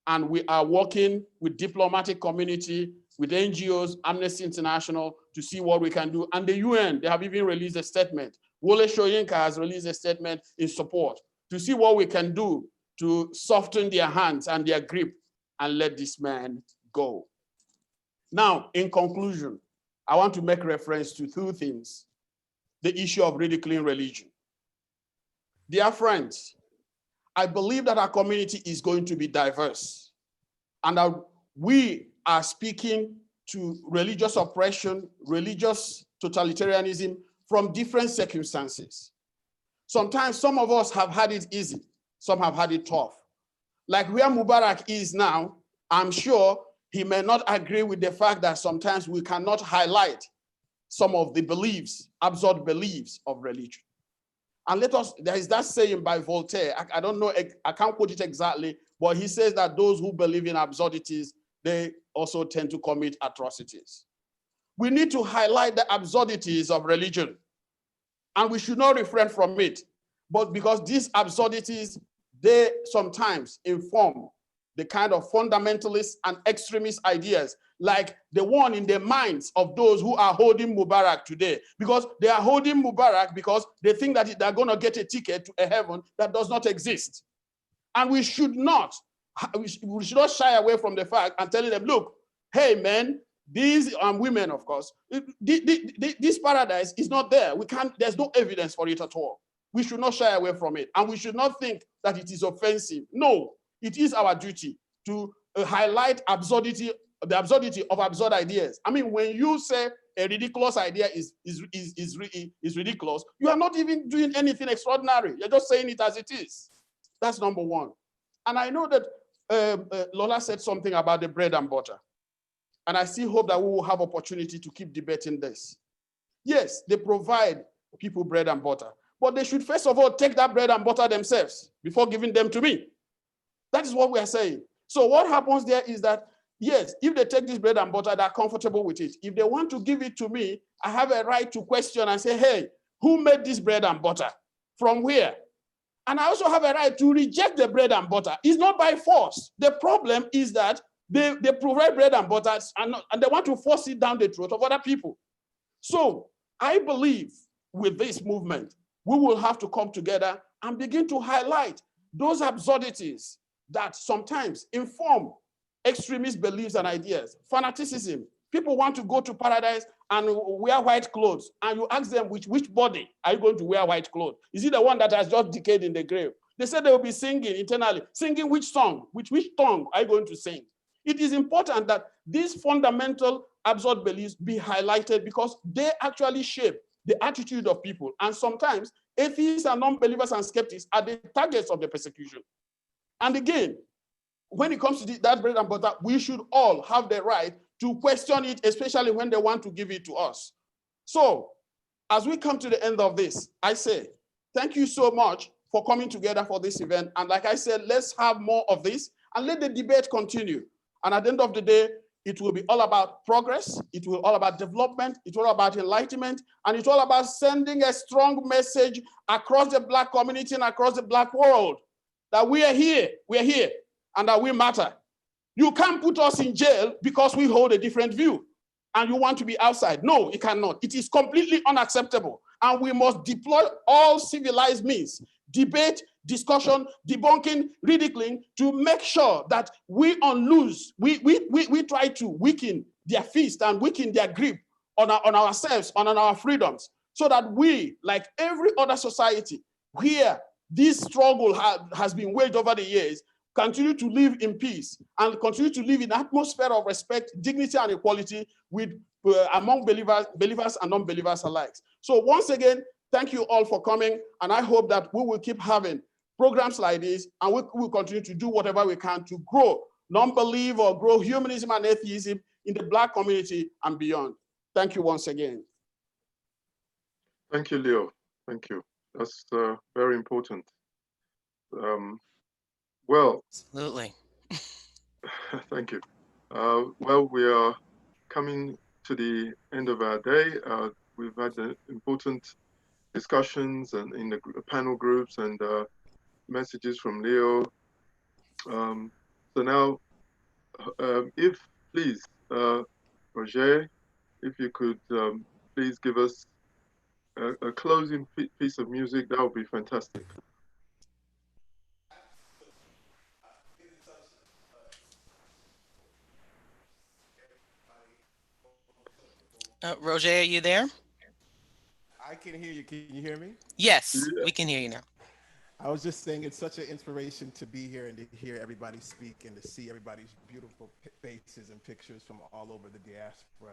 And we are working with diplomatic community, with NGOs, Amnesty International, to see what we can do. And the UN, they have even released a statement. Wole Soyinka has released a statement in support to see what we can do to soften their hands and their grip and let this man go. Now, in conclusion, I want to make reference to 2 things. The issue of ridiculing religion. Dear friends, I believe that our community is going to be diverse, and that we are speaking to religious oppression, religious totalitarianism from different circumstances. Sometimes some of us have had it easy, some have had it tough. Like where Mubarak is now, I'm sure he may not agree with the fact that sometimes we cannot highlight some of the beliefs, absurd beliefs of religion. And there is that saying by Voltaire, I don't know, I can't quote it exactly, but he says that those who believe in absurdities, they also tend to commit atrocities. We need to highlight the absurdities of religion, and we should not refrain from it. but because these absurdities, they sometimes inform the kind of fundamentalist and extremist ideas, like the one in the minds of those who are holding Mubarak today, because they are holding Mubarak because they think that they're going to get a ticket to a heaven that does not exist. And we should not shy away from the fact and telling them, look, hey, man, these women, of course, this paradise is not there. There's no evidence for it at all. We should not shy away from it. And we should not think that it is offensive. No, it is our duty to highlight the absurdity of absurd ideas. I mean, when you say a ridiculous idea is ridiculous, you are not even doing anything extraordinary. You're just saying it as it is. That's number one. And I know that Lola said something about the bread and butter. And I still hope that we will have opportunity to keep debating this. Yes, they provide people bread and butter, but they should first of all take that bread and butter themselves before giving them to me. That is what we are saying. So what happens there is that, yes, if they take this bread and butter, they're comfortable with it. If they want to give it to me, I have a right to question and say, hey, who made this bread and butter? From where? And I also have a right to reject the bread and butter. It's not by force. The problem is that they provide bread and butter and they want to force it down the throat of other people. So I believe with this movement, we will have to come together and begin to highlight those absurdities that sometimes inform extremist beliefs and ideas. Fanaticism. People want to go to paradise and wear white clothes. And you ask them, which body are you going to wear white clothes? Is it the one that has just decayed in the grave? They said they will be singing internally. Singing which song? Which tongue are you going to sing? It is important that these fundamental absurd beliefs be highlighted because they actually shape the attitude of people. And sometimes atheists and non-believers and skeptics are the targets of the persecution. And again, when it comes to that bread and butter, we should all have the right to question it, especially when they want to give it to us. So, as we come to the end of this, I say, thank you so much for coming together for this event. And like I said, let's have more of this and let the debate continue. And at the end of the day, it will be all about progress. It will be all about development. It's all about enlightenment. And it's all about sending a strong message across the Black community and across the Black world that we are here, and that we matter. You can't put us in jail because we hold a different view and you want to be outside. No, you cannot. It is completely unacceptable. And we must deploy all civilized means, debate, discussion, debunking, ridiculing, to make sure that we unloose, we try to weaken their fist and weaken their grip on ourselves, on our freedoms, so that we, like every other society, here, this struggle has been waged over the years, continue to live in peace and continue to live in an atmosphere of respect, dignity, and equality with among believers and non-believers alike. So once again, thank you all for coming, and I hope that we will keep having programs like this, and we will continue to do whatever we can to grow non-belief or grow humanism and atheism in the Black community and beyond. Thank you once again. Thank you, Leo. Thank you. That's very important. Well, absolutely. Thank you. Well, we are coming to the end of our day. We've had important discussions and in the panel groups and messages from Leo. So now, if please, Roger, if you could please give us a closing piece of music, that would be fantastic. Roger, are you there? I can hear you. Can you hear me? Yes, we can hear you now. I was just saying it's such an inspiration to be here and to hear everybody speak and to see everybody's beautiful faces and pictures from all over the diaspora.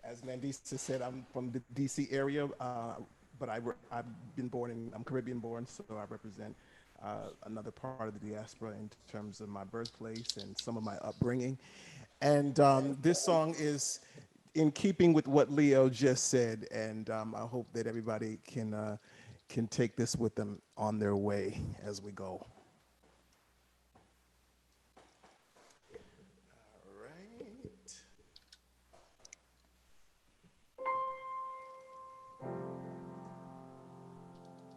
As Mandisa said, I'm from the DC area, but I've been born I'm Caribbean born, so I represent another part of the diaspora in terms of my birthplace and some of my upbringing. And this song is in keeping with what Leo just said, and I hope that everybody can take this with them on their way as we go. All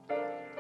right.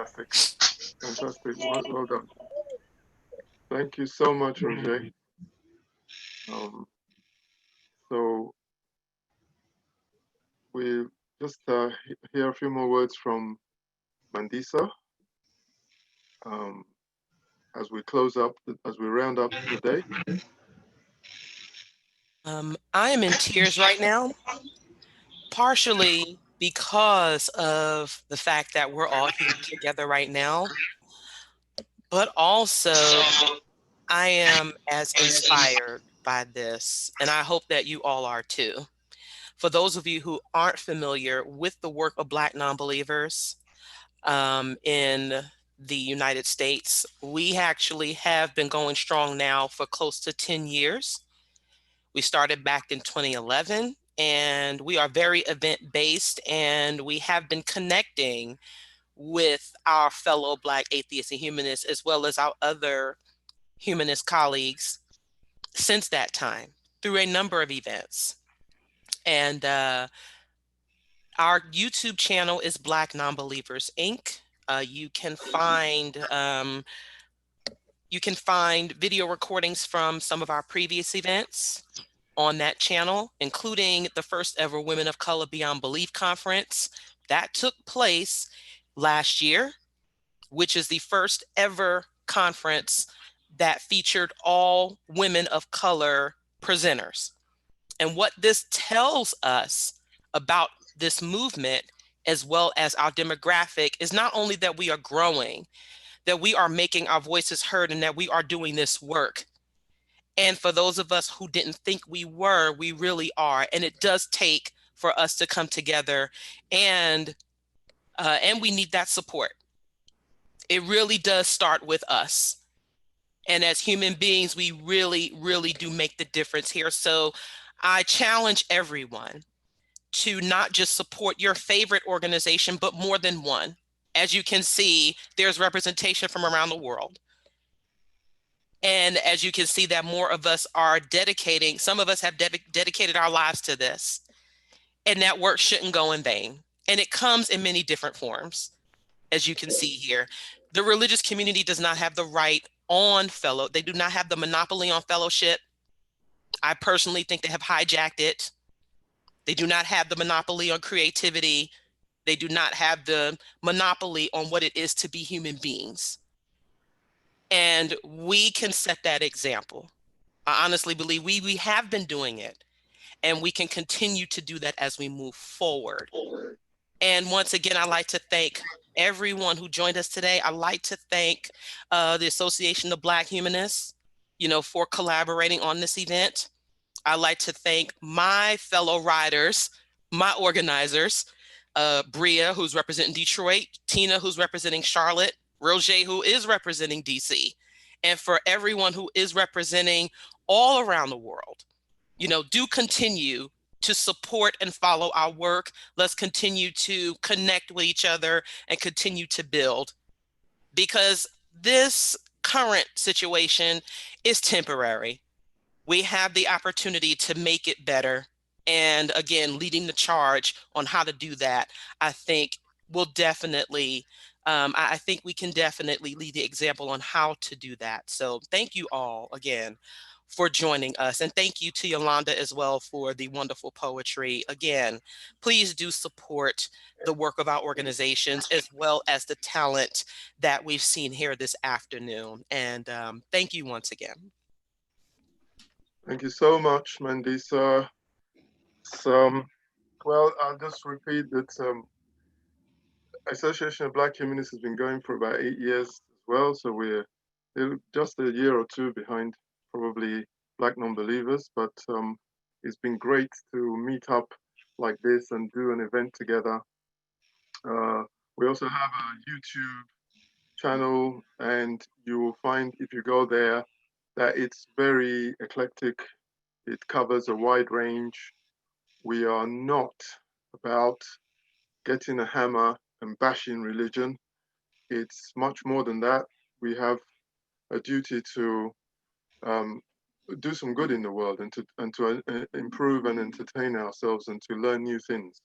Fantastic. Fantastic. Well done. Thank you so much, Roger. So we just hear a few more words from Mandisa as we close up, as we round up the day. I am in tears right now, partially because of the fact that we're all here together right now, but also I am as inspired by this, and I hope that you all are too. For those of you who aren't familiar with the work of Black nonbelievers in the United States, we actually have been going strong now for close to 10 years. We started back in 2011, and we are very event-based, and we have been connecting with our fellow Black atheists and humanists, as well as our other humanist colleagues since that time through a number of events. And our YouTube channel is Black Nonbelievers Inc. You can find video recordings from some of our previous events on that channel, including the first ever Women of Color Beyond Belief conference that took place last year, which is the first ever conference that featured all women of color presenters. And what this tells us about this movement, as well as our demographic, is not only that we are growing, that we are making our voices heard, and that we are doing this work. And for those of us who didn't think we were, we really are. And it does take for us to come together, and we need that support. It really does start with us. And as human beings, we really, really do make the difference here. So I challenge everyone to not just support your favorite organization, but more than one. As you can see, there's representation from around the world. And as you can see, that more of us are dedicating, some of us have dedicated our lives to this. And that work shouldn't go in vain. And it comes in many different forms, as you can see here. The religious community does not have the right on they do not have the monopoly on fellowship. I personally think they have hijacked it. They do not have the monopoly on creativity. They do not have the monopoly on what it is to be human beings. And we can set that example. I honestly believe we have been doing it, and we can continue to do that as we move forward. And once again, I'd like to thank everyone who joined us today. I'd like to thank the Association of Black Humanists, for collaborating on this event. I'd like to thank my fellow riders, my organizers, Bria, who's representing Detroit, Tina, who's representing Charlotte, Roger, who is representing DC, and for everyone who is representing all around the world. Do continue to support and follow our work. Let's continue to connect with each other and continue to build, because this current situation is temporary. We have the opportunity to make it better. And again, leading the charge on how to do that, I think will definitely, I think we can definitely lead the example on how to do that. So thank you all again for joining us. And thank you to Yolanda as well for the wonderful poetry. Again, please do support the work of our organizations as well as the talent that we've seen here this afternoon. And thank you once again. Thank you so much, Mandisa. Well, I'll just repeat that Association of Black Humanists has been going for about 8 years as well. So we're just a year or two behind probably Black non-believers, but it's been great to meet up like this and do an event together. We also have a YouTube channel, and you will find if you go there that it's very eclectic. It covers a wide range. We are not about getting a hammer and bashing religion. It's much more than that. We have a duty to do some good in the world and to improve and entertain ourselves and to learn new things.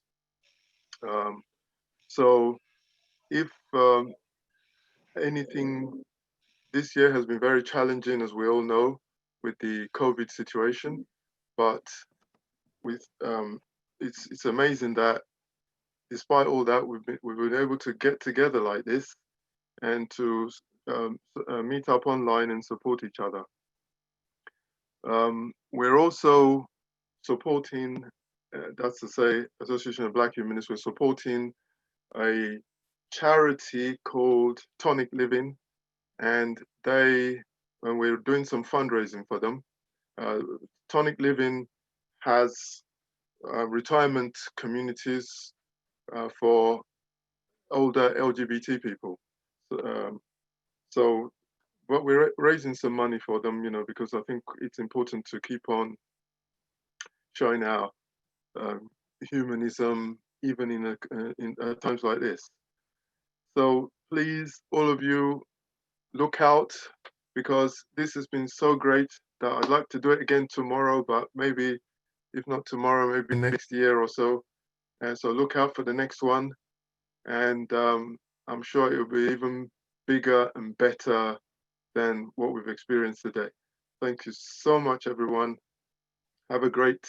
So if anything. This year has been very challenging, as we all know, with the COVID situation. But with it's amazing that despite all that, we've been able to get together like this and to meet up online and support each other. We're also supporting, that's to say, Association of Black Humanists, we're supporting a charity called Tonic Living, and we're doing some fundraising for them. Tonic Living has retirement communities for older LGBT people. So but we're raising some money for them, you know, because I think it's important to keep on showing our humanism even in times like this. So please, all of you, look out, because this has been so great that I'd like to do it again tomorrow, but maybe if not tomorrow, maybe next year or so. And so look out for the next one. And I'm sure it will be even bigger and better than what we've experienced today. Thank you so much, everyone. Have a great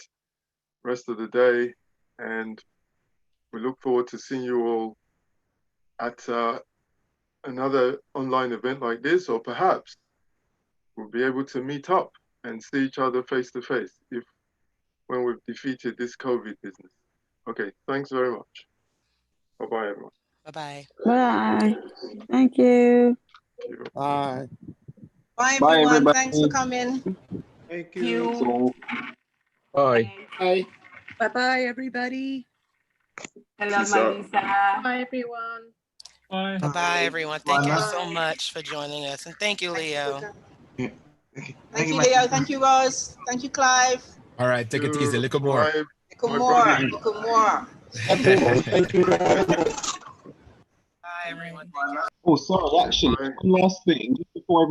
rest of the day. And we look forward to seeing you all at another online event like this, or perhaps we'll be able to meet up and see each other face to face when we've defeated this COVID business. Okay, thanks very much. Bye-bye, everyone. Bye-bye. Bye. Thank you. Bye. Bye, Bye, everyone. everybody. Thanks for coming. Thank you. So, Bye. Bye. Bye-bye, everybody. Hello, Peace out. Marisa. Bye, everyone. Bye. Bye-bye, everyone. Thank you so much for joining us. And thank you, Leo. Thank you, Leo. Thank you, Rose. Thank you, Clive. All right, take it easy. A little more. Little more. thank you. Bye, everyone. Oh, sorry, actually, one last thing, just before